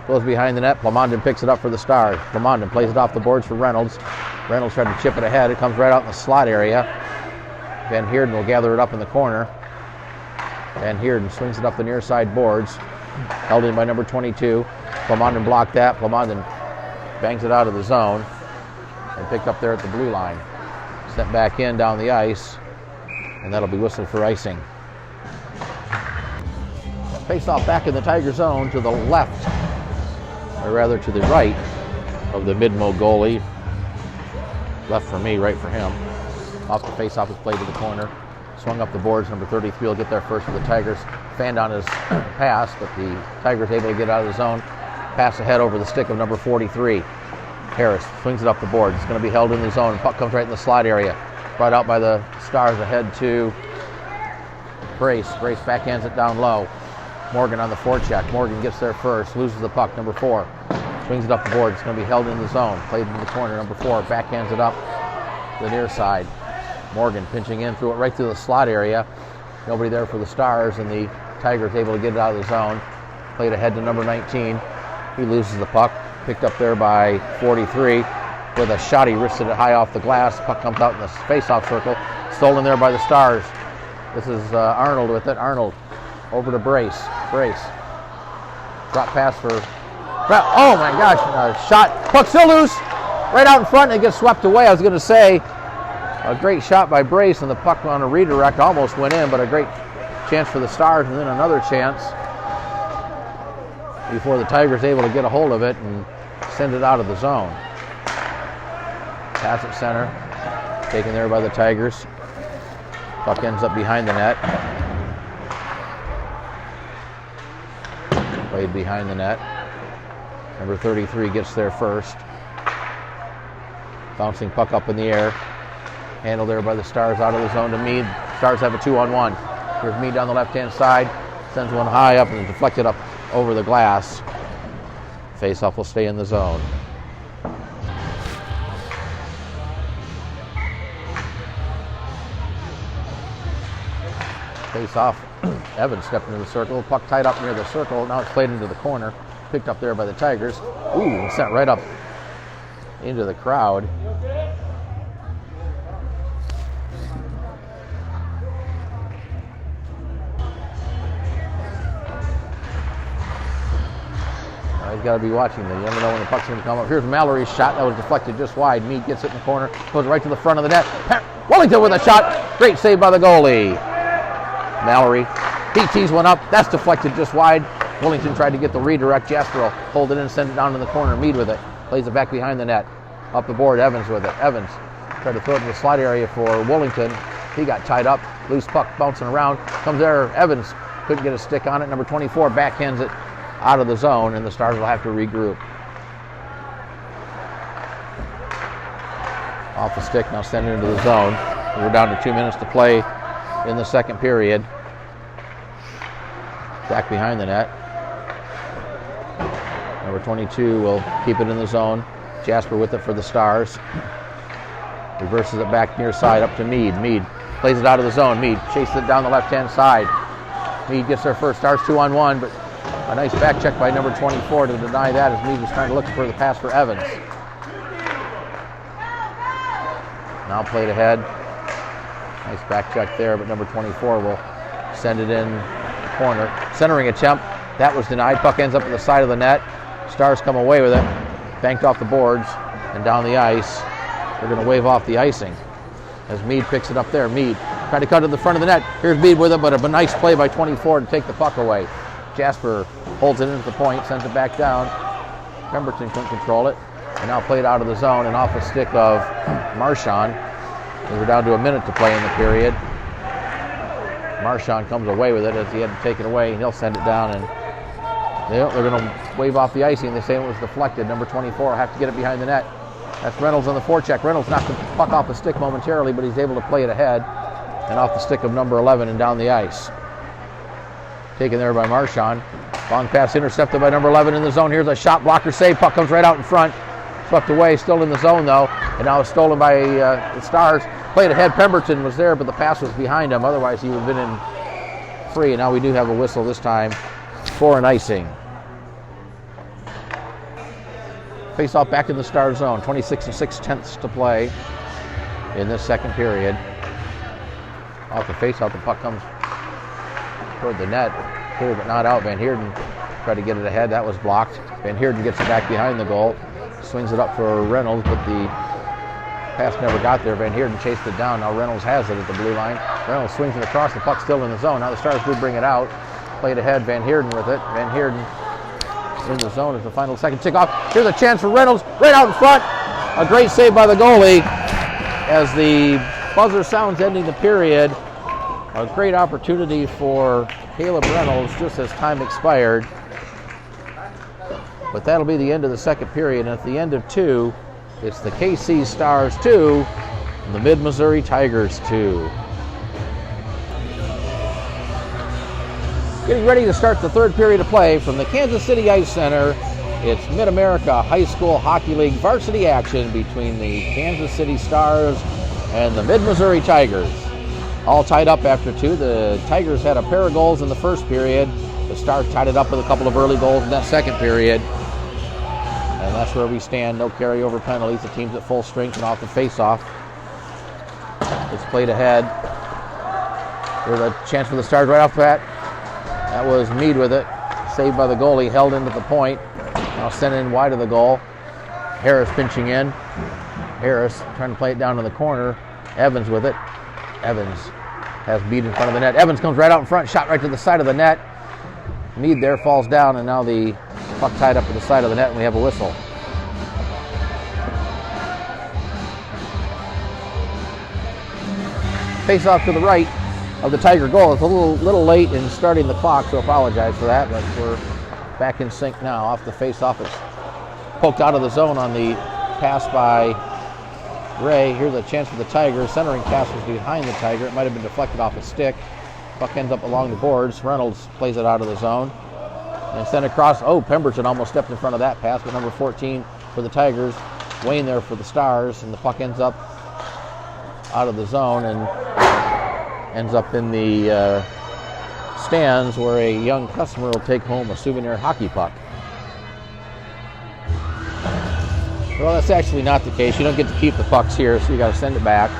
goes behind the net. Pemberton picks it up for the Stars. Pemberton plays it off the boards for Reynolds. Reynolds tried to chip it ahead. It comes right out in the slot area. Van Heerden will gather it up in the corner. Van Heerden swings it up the near side boards. Held in by number 22. Pemberton blocked that. Pemberton bangs it out of the zone and picked up there at the blue line. Sent back in down the ice, and that'll be whistled for icing. Face off back in the Tiger zone to the left, or rather to the right of the mid-mo goalie. Left for me, right for him. Off the face-off is played to the corner. Swung up the boards. Number 33 will get there first for the Tigers. Fanned on his pass, but the Tigers able to get out of the zone. Pass ahead over the stick of number 43. Harris swings it up the board. It's going to be held in the zone. Puck comes right in the slot area. Brought out by the Stars ahead to Brace. Brace backhands it down low. Morgan on the forecheck. Morgan gets there first. Loses the puck. Number 4. Swings it up the board. It's going to be held in the zone. Played in the corner. Number 4 backhands it up the near side. Morgan pinching in, threw it right through the slot area. Nobody there for the Stars, and the Tigers able to get it out of the zone. Played ahead to number 19. He loses the puck. Picked up there by 43. With a shot, he wristed it high off the glass. Puck comes out in the face-off circle. Stolen there by the Stars. This is Arnold with it. Arnold over to Brace. Brace. Drop pass for... Oh my gosh, shot. Puck still loose. Right out in front, and it gets swept away. I was going to say, a great shot by Brace, and the puck on a redirect almost went in, but a great chance for the Stars, and then another chance before the Tigers able to get a hold of it and send it out of the zone. Pass it center. Taken there by the Tigers. Puck ends up behind the net. Played behind the net. Number 33 gets there first. Bouncing puck up in the air. Handled there by the Stars out of the zone to Meade. Stars have a 2-on-1. Here's Meade on the left-hand side. Sends one high up and deflected up over the glass. Face-off will stay in the zone. Face-off. Evans stepped into the circle. Puck tied up near the circle. Now it's played into the corner. Picked up there by the Tigers. Ooh, sent right up into the crowd. He's got to be watching them. You never know when the puck's going to come up. Here's Mallory's shot. That was deflected just wide. Meade gets it in the corner. Goes right to the front of the net. Wollington with a shot. Great save by the goalie. Mallory. He tees one up. That's deflected just wide. Wollington tried to get the redirect. Jasper will hold it in and send it down in the corner. Meade with it. Plays it back behind the net. Up the board. Evans with it. Evans tried to throw it in the slot area for Wollington. He got tied up. Loose puck bouncing around. Comes there. Evans couldn't get a stick on it. Number 24 backhands it out of the zone, and the Stars will have to regroup. Off the stick, now send it into the zone. We're down to 2 minutes to play in the second period. Back behind the net. Number 22 will keep it in the zone. Jasper with it for the Stars. Reverses it back near side up to Meade. Meade plays it out of the zone. Meade chases it down the left-hand side. Meade gets there first. Stars 2-on-1, but a nice back check by number 24 to deny that as Meade was trying to look for the pass for Evans. Now played ahead. Nice back check there, but number 24 will send it in corner. Centering attempt. That was denied. Puck ends up at the side of the net. Stars come away with it. Banked off the boards and down the ice. They're going to wave off the icing as Meade picks it up there. Meade trying to cut to the front of the net. Here's Meade with it, but a nice play by 24 to take the puck away. Jasper holds it into the point, sends it back down. Pemberton couldn't control it. And now played out of the zone and off a stick of Marchand. We're down to a minute to play in the period. Marchand comes away with it as he had to take it away, and he'll send it down. And they're going to wave off the icing. They say it was deflected. Number 24 will have to get it behind the net. That's Reynolds on the forecheck. Reynolds knocked the puck off the stick momentarily, but he's able to play it ahead and off the stick of number 11 and down the ice. Taken there by Marchand. Long pass intercepted by number 11 in the zone. Here's a shot blocker save. Puck comes right out in front. Swept away, still in the zone though. And now it's stolen by the Stars. Played ahead. Pemberton was there, but the pass was behind him. Otherwise, he would have been in free. And now we do have a whistle this time for an icing. Face off back in the Star zone. 26 6/10 to play in this second period. Off the face off, the puck comes toward the net. Clear but not out. Van Heerden tried to get it ahead. That was blocked. Van Heerden gets it back behind the goal. Swings it up for Reynolds, but the pass never got there. Van Heerden chased it down. Now Reynolds has it at the blue line. Reynolds swings it across. The puck still in the zone. Now the Stars do bring it out. Played ahead. Van Heerden with it. Van Heerden in the zone as the final second tick off. Here's a chance for Reynolds right out in front. A great save by the goalie as the buzzer sounds ending the period. A great opportunity for Caleb Reynolds just as time expired. But that'll be the end of the second period. And at the end of two, it's the KC Stars 2 and the Mid-Missouri Tigers 2. Getting ready to start the third period of play from the Kansas City Ice Center. It's Mid-America High School Hockey League varsity action between the Kansas City Stars and the Mid-Missouri Tigers. All tied up after two. The Tigers had a pair of goals in the first period. The Stars tied it up with a couple of early goals in that second period. And that's where we stand. No carryover penalties. The team's at full strength and off the face-off. It's played ahead. There's a chance for the Stars right off the bat. That was Meade with it. Saved by the goalie. Held into the point. Now sent in wide of the goal. Harris pinching in. Harris trying to play it down in the corner. Evans with it. Evans has Meade in front of the net. Evans comes right out in front. Shot right to the side of the net. Meade there falls down, and now the puck tied up to the side of the net, and we have a whistle. face off to the right of the Tiger goal. It's a little late in starting the clock, so apologize for that, but we're back in sync now. Off the face off, it's poked out of the zone on the pass by Wray. Here's a chance for the Tigers. Centering pass was behind the Tiger. It might have been deflected off a stick. Puck ends up along the boards. Reynolds plays it out of the zone. And sent across. Oh, Pemberton almost stepped in front of that pass, but number 14 for the Tigers. Wayne there for the Stars, and the puck ends up out of the zone and ends up in the stands where a young customer will take home a souvenir hockey puck. Well, that's actually not the case. You don't get to keep the pucks here, so you got to send it back.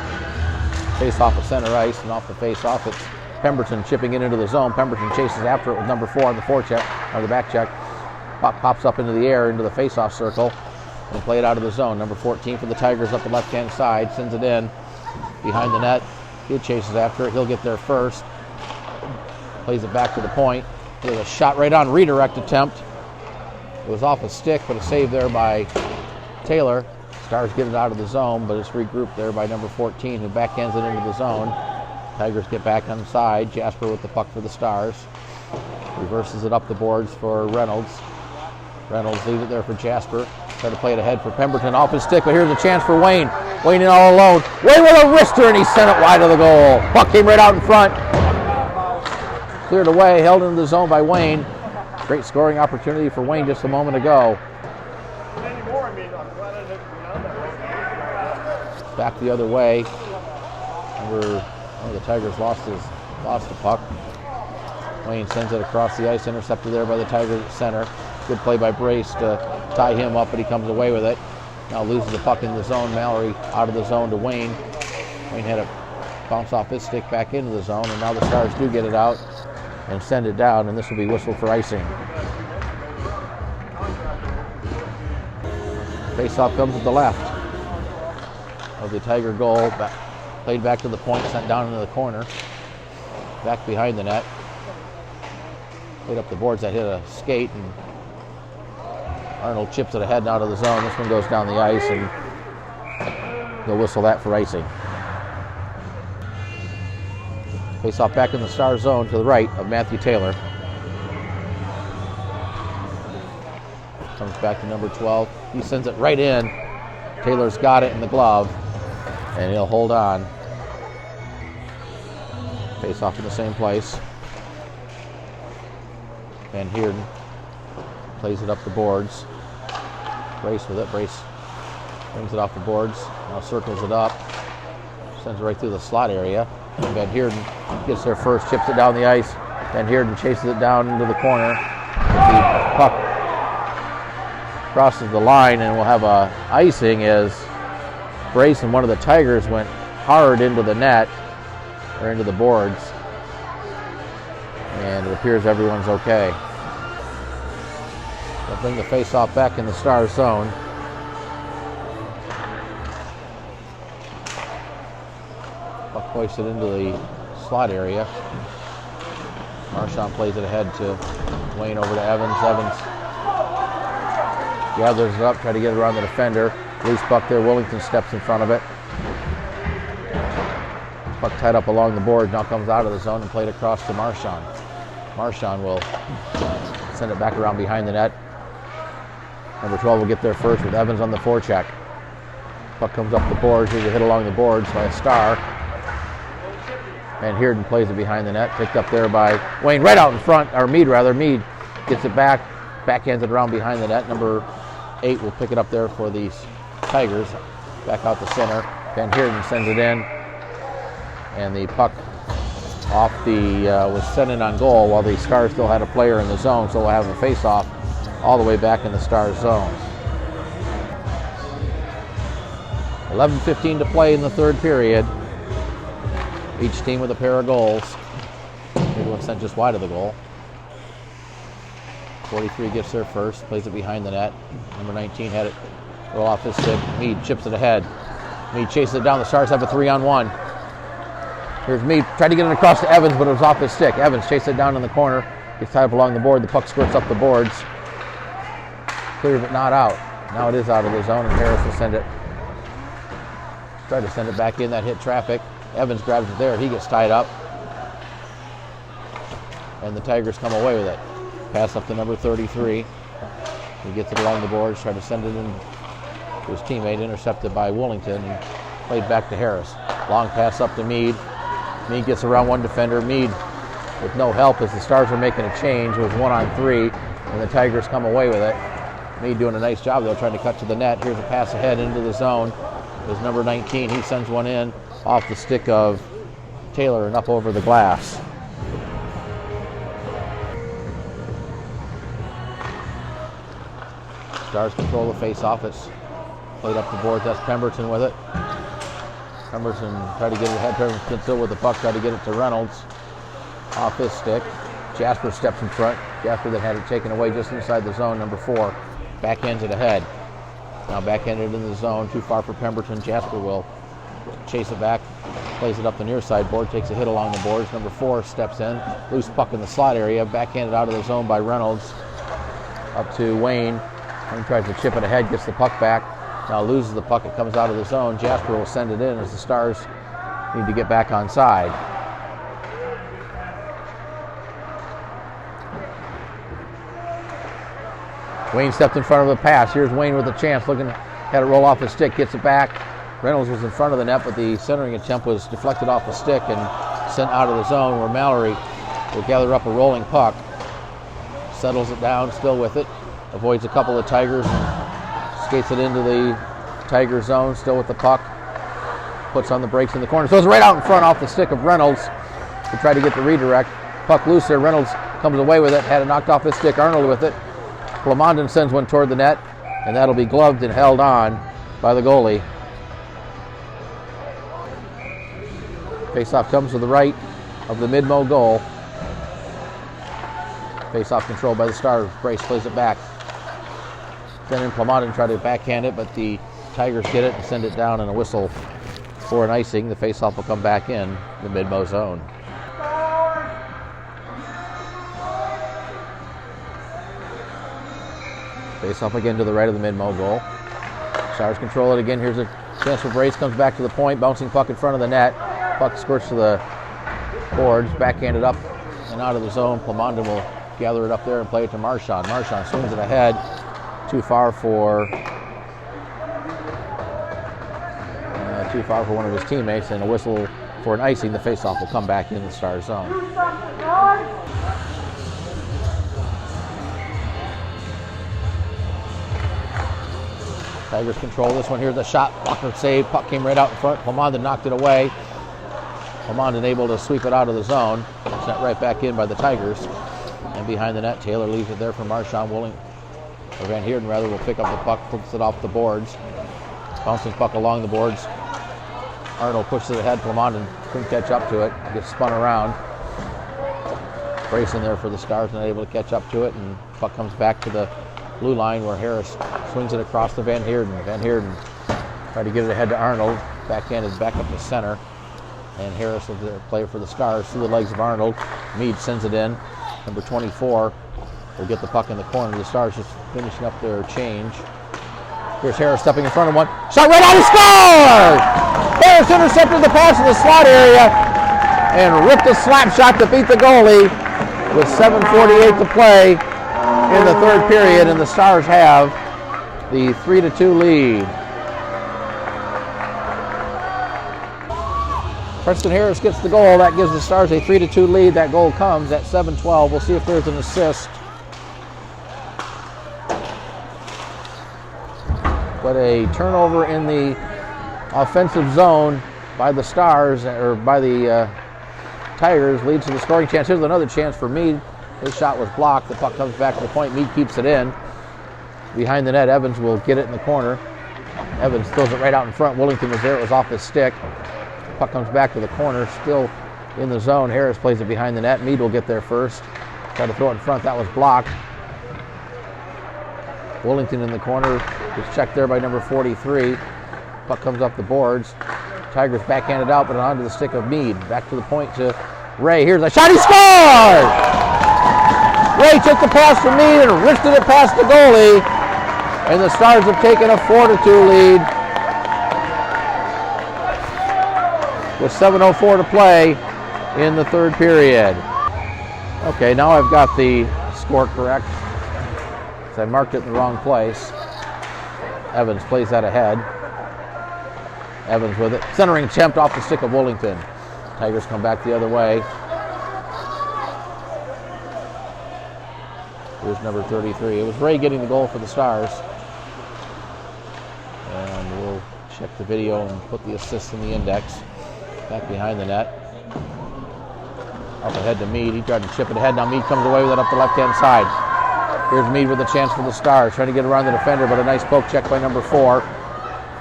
Face off of center ice, and off the face off, it's Pemberton chipping it into the zone. Pemberton chases after it with number 4 on the forecheck, or the back check. Puck pops up into the air, into the face-off circle, and play it out of the zone. Number 14 for the Tigers up the left-hand side, sends it in behind the net. He chases after it. He'll get there first. Plays it back to the point. There's a shot right on, redirect attempt. It was off a stick, but a save there by Taylor. Stars get it out of the zone, but it's regrouped there by number 14, who backhands it into the zone. Tigers get back on the side. Jasper with the puck for the Stars. Reverses it up the boards for Reynolds. Reynolds leaves it there for Jasper. Try to play it ahead for Pemberton. Off his stick, but here's a chance for Wayne. Wayne in all alone. Wayne with a wrister, and he sent it wide of the goal. Puck came right out in front. Cleared away, held into the zone by Wayne. Great scoring opportunity for Wayne just a moment ago. Back the other way. The Tigers lost the puck. Wayne sends it across the ice, intercepted there by the Tigers at center. Good play by Brace to tie him up, but he comes away with it. Now loses the puck in the zone. Mallory out of the zone to Wayne. Wayne had to bounce off his stick back into the zone, and now the Stars do get it out and send it down, and this will be whistled for icing. Face-off comes at the left of the Tiger goal. Played back to the point, sent down into the corner. Back behind the net. Played up the boards, that hit a skate, and Arnold chips it ahead and out of the zone. This one goes down the ice, and they'll whistle that for icing. Face off back in the Star zone to the right of Matthew Taylor. Comes back to number 12. He sends it right in. Taylor's got it in the glove, and he'll hold on. Face off in the same place. Van Heerden plays it up the boards. Brace with it. Brace brings it off the boards. Now circles it up. Sends it right through the slot area. And Van Heerden gets there first, chips it down the ice. Van Heerden chases it down into the corner. The puck crosses the line, and we'll have a icing as Brace and one of the Tigers went hard into the net, or into the boards. And it appears everyone's okay. They'll bring the face-off back in the Star zone. Puck hoisted into the slot area. Marchand plays it ahead to Wayne, over to Evans. Evans gathers it up, try to get it around the defender. Loose puck there. Wollington steps in front of it. Puck tied up along the board. Now comes out of the zone and played across to Marchand. Marchand will send it back around behind the net. Number 12 will get there first with Evans on the forecheck. Puck comes up the boards. Here's a hit along the boards by a Star. And Heerden plays it behind the net. Picked up there by Wayne, right out in front, or Meade rather. Meade gets it back, backhands it around behind the net. Number 8 will pick it up there for the Tigers. Back out the center. Van Heerden sends it in. And the puck off the was sent in on goal while the Stars still had a player in the zone, so we'll have a face-off all the way back in the Stars zone. 11:15 to play in the third period. Each team with a pair of goals. Everyone sent just wide of the goal. 43 gets there first, plays it behind the net. Number 19 had it roll off his stick. Meade chips it ahead. Meade chases it down. The Stars have a 3-on-1. Here's Meade, tried to get it across to Evans, but it was off his stick. Evans chases it down in the corner. Gets tied up along the board. The puck squirts up the boards. Clear, but not out. Now it is out of the zone, and Harris will send it. Try to send it back in. That hit traffic. Evans grabs it there. He gets tied up. And the Tigers come away with it. Pass up to number 33. He gets it along the boards, try to send it in to his teammate, intercepted by Woolington, and played back to Harris. Long pass up to Meade. Meade gets around one defender. Meade with no help as the Stars are making a change. It was 1-on-3, and the Tigers come away with it. Meade doing a nice job, though, trying to cut to the net. Here's a pass ahead into the zone. There's number 19. He sends one in off the stick of Taylor and up over the glass. Stars control the face-off. It's played up the board. That's Pemberton with it. Pemberton tried to get it ahead. Pemberton still with the puck. Tried to get it to Reynolds off his stick. Jasper steps in front. Jasper that had it taken away just inside the zone. Number 4 backhands it ahead. Now backhanded in the zone. Too far for Pemberton. Jasper will chase it back. Plays it up the near side board. Takes a hit along the boards. Number 4 steps in. Loose puck in the slot area. Backhanded out of the zone by Reynolds. Up to Wayne. Wayne tries to chip it ahead, gets the puck back. Now loses the puck, it comes out of the zone. Jasper will send it in as the Stars need to get back on side. Wayne stepped in front of the pass. Here's Wayne with a chance, looking, had it roll off his stick, gets it back. Reynolds was in front of the net, but the centering attempt was deflected off the stick and sent out of the zone, where Mallory will gather up a rolling puck. Settles it down, still with it. Avoids a couple of Tigers and skates it into the Tiger zone, still with the puck. Puts on the brakes in the corner. Throws it right out in front off the stick of Reynolds to try to get the redirect. Puck loose there. Reynolds comes away with it. Had it knocked off his stick. Arnold with it. Plamondon sends one toward the net, and that'll be gloved and held on by the goalie. Faceoff comes to the right of the mid-mo goal. Faceoff controlled by the Stars. Brace plays it back. Then in Plamondon try to backhand it, but the Tigers get it and send it down, and a whistle for an icing. The faceoff will come back in the mid-mo zone. Faceoff again to the right of the mid-mo goal. Stars control it again. Here's a chance for Brace. Comes back to the point. Bouncing puck in front of the net. Puck squirts to the boards. Backhanded up and out of the zone. Plamondon will gather it up there and play it to Marchand. Marchand swings it ahead. Too far for one of his teammates, and a whistle for an icing. The faceoff will come back in the Star zone. Tigers control this one. Here's the shot. Blocker save. Puck came right out in front. Plamondon knocked it away. Plamondon able to sweep it out of the zone. Sent right back in by the Tigers. And behind the net, Taylor leaves it there for Marchand. Van Heerden will pick up the puck, puts it off the boards. Bouncing puck along the boards. Arnold pushes it ahead. Plamondon couldn't catch up to it. Gets spun around. Brace in there for the Stars, not able to catch up to it, and puck comes back to the blue line where Harris swings it across to Van Heerden. Van Heerden tried to get it ahead to Arnold. Backhanded back up the center. And Harris will play for the Stars through the legs of Arnold. Meade sends it in. Number 24 will get the puck in the corner. The Stars just finishing up their change. Here's Harris stepping in front of one. Shot right out, he scores! Harris intercepted the pass in the slot area and ripped a slap shot to beat the goalie with 7:48 to play in the third period, and the Stars have the 3-2 lead. Preston Harris gets the goal. That gives the Stars a 3-2 lead. That goal comes at 7:12. We'll see if there's an assist. But a turnover in the offensive zone by the Stars, or by the Tigers, leads to the scoring chance. Here's another chance for Meade. His shot was blocked. The puck comes back to the point. Meade keeps it in. Behind the net, Evans will get it in the corner. Evans throws it right out in front. Woolington was there. It was off his stick. Puck comes back to the corner, still in the zone. Harris plays it behind the net. Meade will get there first. Tried to throw it in front. That was blocked. Woolington in the corner. It's checked there by number 43. Puck comes up the boards. Tigers backhanded out, but onto the stick of Meade. Back to the point to Wray. Here's a shot. He scored! Wray took the pass from Meade and wristed it past the goalie. And the Stars have taken a 4-2 lead. with 7:04 to play in the third period. Okay, now I've got the score correct. I marked it in the wrong place. Evans plays that ahead. Evans with it. Centering attempt off the stick of Woolington. Tigers come back the other way. Here's number 33. It was Wray getting the goal for the Stars. And we'll check the video and put the assist in the index. Back behind the net. Up ahead to Meade. He tried to chip it ahead. Now Meade comes away with it up the left-hand side. Here's Meade with a chance for the Stars. Trying to get around the defender, but a nice poke check by number 4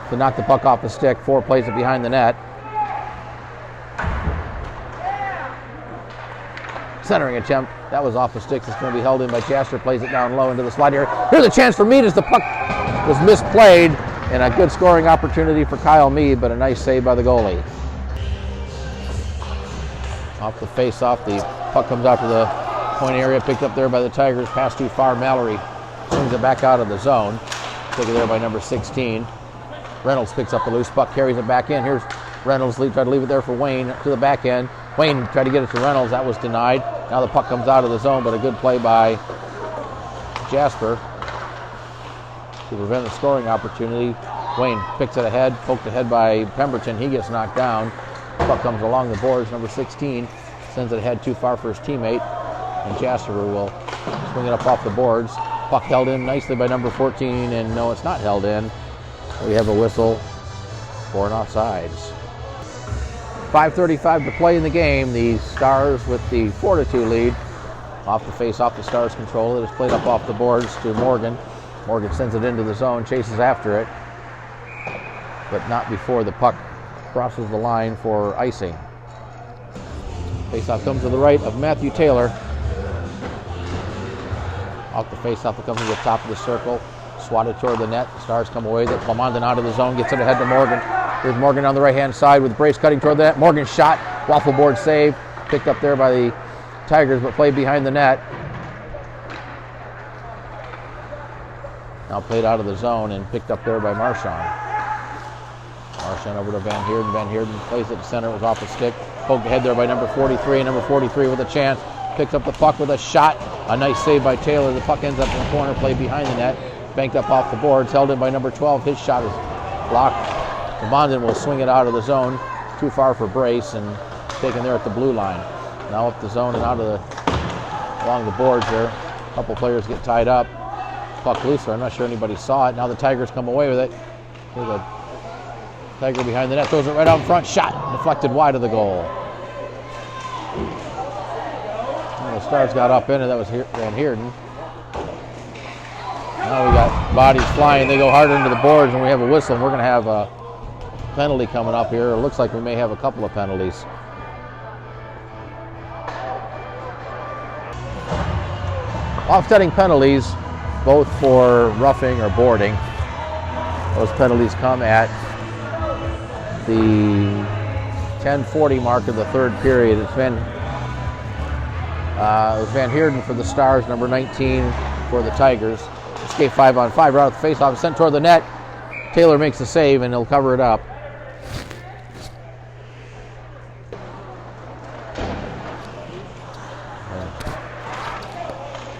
to knock the puck off the stick. 4 plays it behind the net. Centering attempt. That was off the sticks. It's going to be held in by Jasper. Plays it down low into the slide area. Here's a chance for Meade as the puck was misplayed. And a good scoring opportunity for Kyle Meade, but a nice save by the goalie. Off the face-off, the puck comes out to the point area, picked up there by the Tigers. Pass too far. Mallory swings it back out of the zone. Taken there by number 16. Reynolds picks up the loose puck, carries it back in. Here's Reynolds, tried to leave it there for Wayne to the back end. Wayne tried to get it to Reynolds. That was denied. Now the puck comes out of the zone, but a good play by Jasper to prevent a scoring opportunity. Wayne picks it ahead, poked ahead by Pemberton. He gets knocked down. Puck comes along the boards. Number 16 sends it ahead too far for his teammate, and Jasper will swing it up off the boards. Puck held in nicely by number 14, and no, it's not held in. We have a whistle for an offsides. 5:35 to play in the game. The Stars with the 4-2 lead. Off the face-off, the Stars control it. It's played up off the boards to Morgan. Morgan sends it into the zone, chases after it, but not before the puck crosses the line for icing. Face-off comes to the right of Matthew Taylor. Off the face-off, it comes to the top of the circle. Swatted toward the net. The Stars come away. Wollington out of the zone, gets it ahead to Morgan. Here's Morgan on the right-hand side with Brace cutting toward the net. Morgan's shot, waffle board save. Picked up there by the Tigers, but played behind the net. Now played out of the zone and picked up there by Marchand. Marchand over to Van Heerden. Van Heerden plays it to center. It was off the stick. Poked ahead there by number 43. Number 43 with a chance. Picks up the puck with a shot. A nice save by Taylor. The puck ends up in the corner. Played behind the net. Banked up off the boards. Held in by number 12. His shot is blocked. Mondin will swing it out of the zone. Too far for Brace and taken there at the blue line. Now up the zone and out of the along the boards there. A couple players get tied up. Puck loose there. I'm not sure anybody saw it. Now the Tigers come away with it. Here's a Tiger behind the net. Throws it right out in front. Shot. Deflected wide of the goal. And the Stars got up in it. That was Van Heerden. Now we got bodies flying. They go hard into the boards and we have a whistle. And we're going to have a penalty coming up here. It looks like we may have a couple of penalties. Offsetting penalties, both for roughing or boarding. Those penalties come at the 10:40 mark of the third period. It was Van Heerden for the Stars, number 19 for the Tigers. Escape 5-on-5, right off the face-off, sent toward the net. Taylor makes the save and he'll cover it up.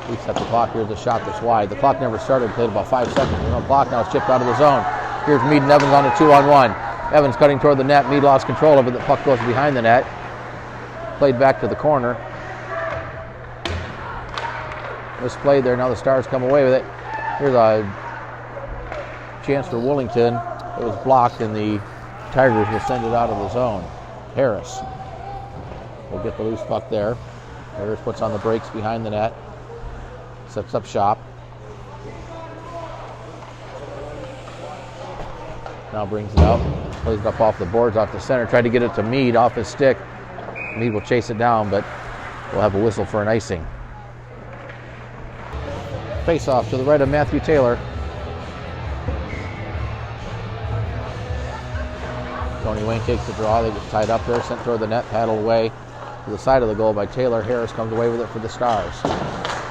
Reset the clock. Here's a shot that's wide. The clock never started. Played about 5 seconds. There's no clock. Now it's chipped out of the zone. Here's Meade and Evans on a 2-on-1. Evans cutting toward the net. Meade lost control of it. The puck goes behind the net. Played back to the corner. Misplayed there. Now the Stars come away with it. Here's a chance for Woolington. It was blocked and the Tigers will send it out of the zone. Harris will get the loose puck there. Harris puts on the brakes behind the net. Sets up shop. Now brings it out. Plays it up off the boards, off the center. Tried to get it to Meade off his stick. Meade will chase it down, but we'll have a whistle for an icing. Face off to the right of Matthew Taylor. Tony Wayne takes the draw. They get tied up there, sent toward the net, paddled away to the side of the goal by Taylor. Harris comes away with it for the Stars.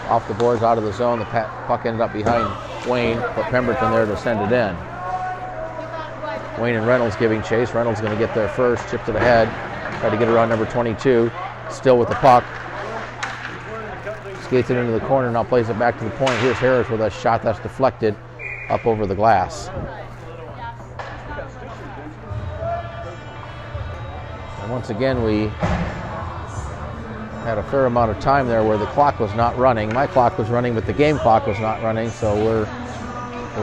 Off the boards, out of the zone. The puck ended up behind Wayne, but Pemberton there to send it in. Wayne and Reynolds giving chase. Reynolds going to get there first, chip to the head. Try to get around number 22, still with the puck. Skates it into the corner, now plays it back to the point. Here's Harris with a shot that's deflected up over the glass. And once again, we had a fair amount of time there where the clock was not running. My clock was running, but the game clock was not running, so we're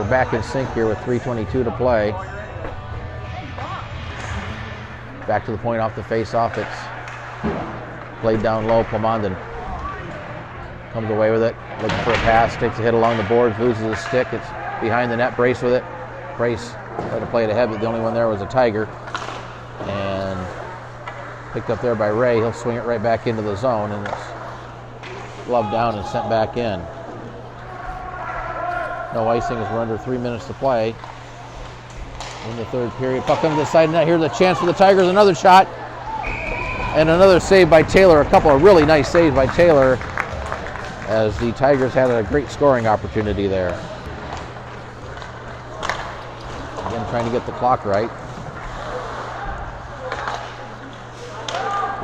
back in sync here with 3:22 to play. Back to the point off the face-off. It's played down low. Pemberton comes away with it, looking for a pass, takes a hit along the boards, loses his stick. It's behind the net. Brace with it. Brace tried to play it ahead, but the only one there was a Tiger. And picked up there by Wray. He'll swing it right back into the zone, and it's gloved down and sent back in. No icing as we're under 3 minutes to play in the third period. Puck comes to the side net. Here's a chance for the Tigers. Another shot. And another save by Taylor. A couple of really nice saves by Taylor as the Tigers had a great scoring opportunity there. Again, trying to get the clock right.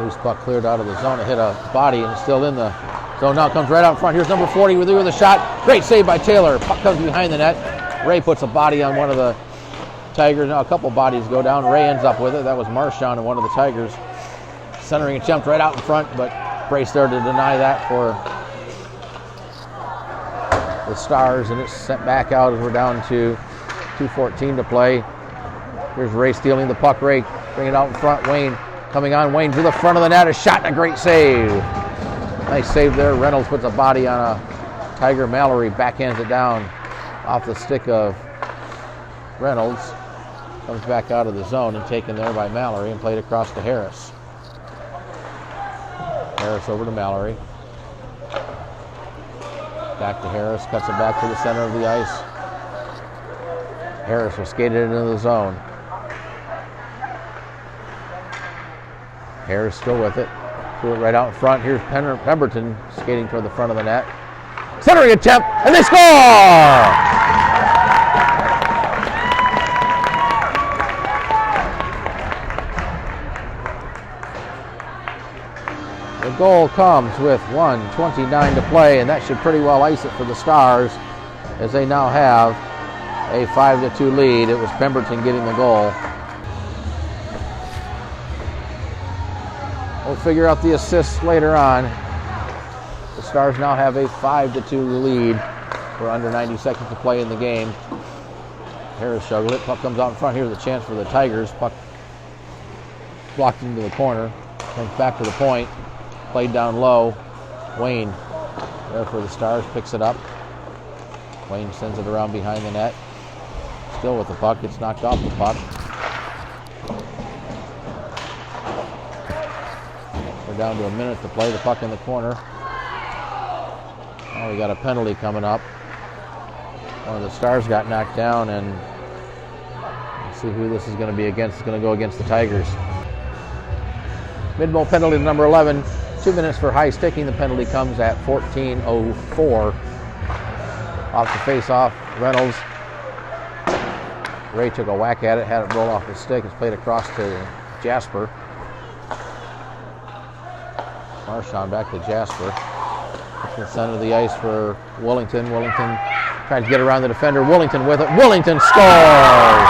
Loose puck cleared out of the zone. It hit a body and it's still in the zone. Now comes right out in front. Here's number 40 with a shot. Great save by Taylor. Puck comes behind the net. Wray puts a body on one of the Tigers. Now a couple bodies go down. Wray ends up with it. That was Marchand and one of the Tigers. Centering attempt right out in front, but Brace there to deny that for the Stars, and it's sent back out as we're down to 2:14 to play. Here's Wray stealing the puck. Wray bringing it out in front. Wayne coming on. Wayne to the front of the net. A shot and a great save. Nice save there. Reynolds puts a body on a Tiger. Mallory backhands it down off the stick of Reynolds. Comes back out of the zone and taken there by Mallory and played across to Harris. Harris over to Mallory. Back to Harris, cuts it back to the center of the ice. Harris will skate it into the zone. Harris still with it. Threw it right out in front. Here's Pemberton skating toward the front of the net. Centering attempt, and they score! The goal comes with 1:29 to play, and that should pretty well ice it for the Stars as they now have a 5-2 lead. It was Pemberton getting the goal. We'll figure out the assists later on. The Stars now have a 5-2 lead. We're under 90 seconds to play in the game. Harris juggled it. Puck comes out in front. Here's a chance for the Tigers. Puck blocked into the corner. Comes back to the point. Played down low. Wayne there for the Stars, picks it up. Wayne sends it around behind the net. Still with the puck, gets knocked off the puck. We're down to a minute to play. The puck in the corner. Oh, we got a penalty coming up. One of the Stars got knocked down, and let's see who this is going to be against. It's going to go against the Tigers. Mid-mo penalty to number 11. 2 minutes for high sticking. The penalty comes at 14:04. Off the face-off, Reynolds. Wray took a whack at it, had it roll off his stick. It's played across to Jasper. Marchand back to Jasper. Up the center of the ice for Wollington. Wollington trying to get around the defender. Wollington with it. Wollington scores!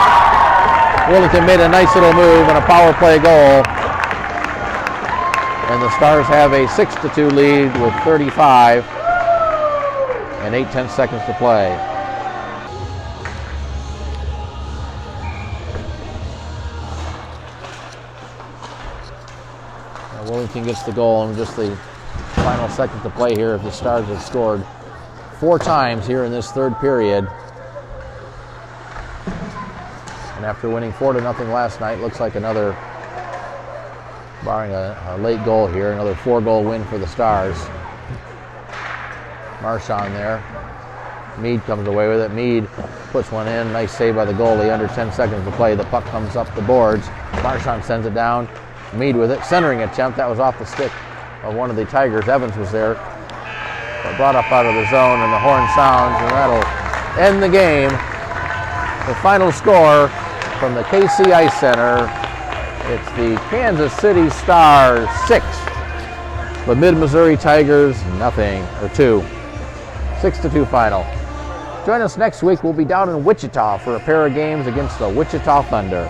Wollington made a nice little move and a power play goal. And the Stars have a 6-2 lead with 35 and 8:10 seconds to play. Now Wollington gets the goal in just the final second to play here. If the Stars have scored 4 times here in this third period. And after winning 4-0 last night, looks like another, barring a late goal here, another 4-goal win for the Stars. Marchand there. Meade comes away with it. Meade puts one in. Nice save by the goalie. Under 10 seconds to play. The puck comes up the boards. Marchand sends it down. Meade with it. Centering attempt. That was off the stick of one of the Tigers. Evans was there. But brought up out of the zone, and the horn sounds, and that'll end the game. The final score, from the KC Ice Center, it's the Kansas City Stars 6, the Mid-Missouri Tigers 2. 6-2 final. Join us next week. We'll be down in Wichita for a pair of games against the Wichita Thunder.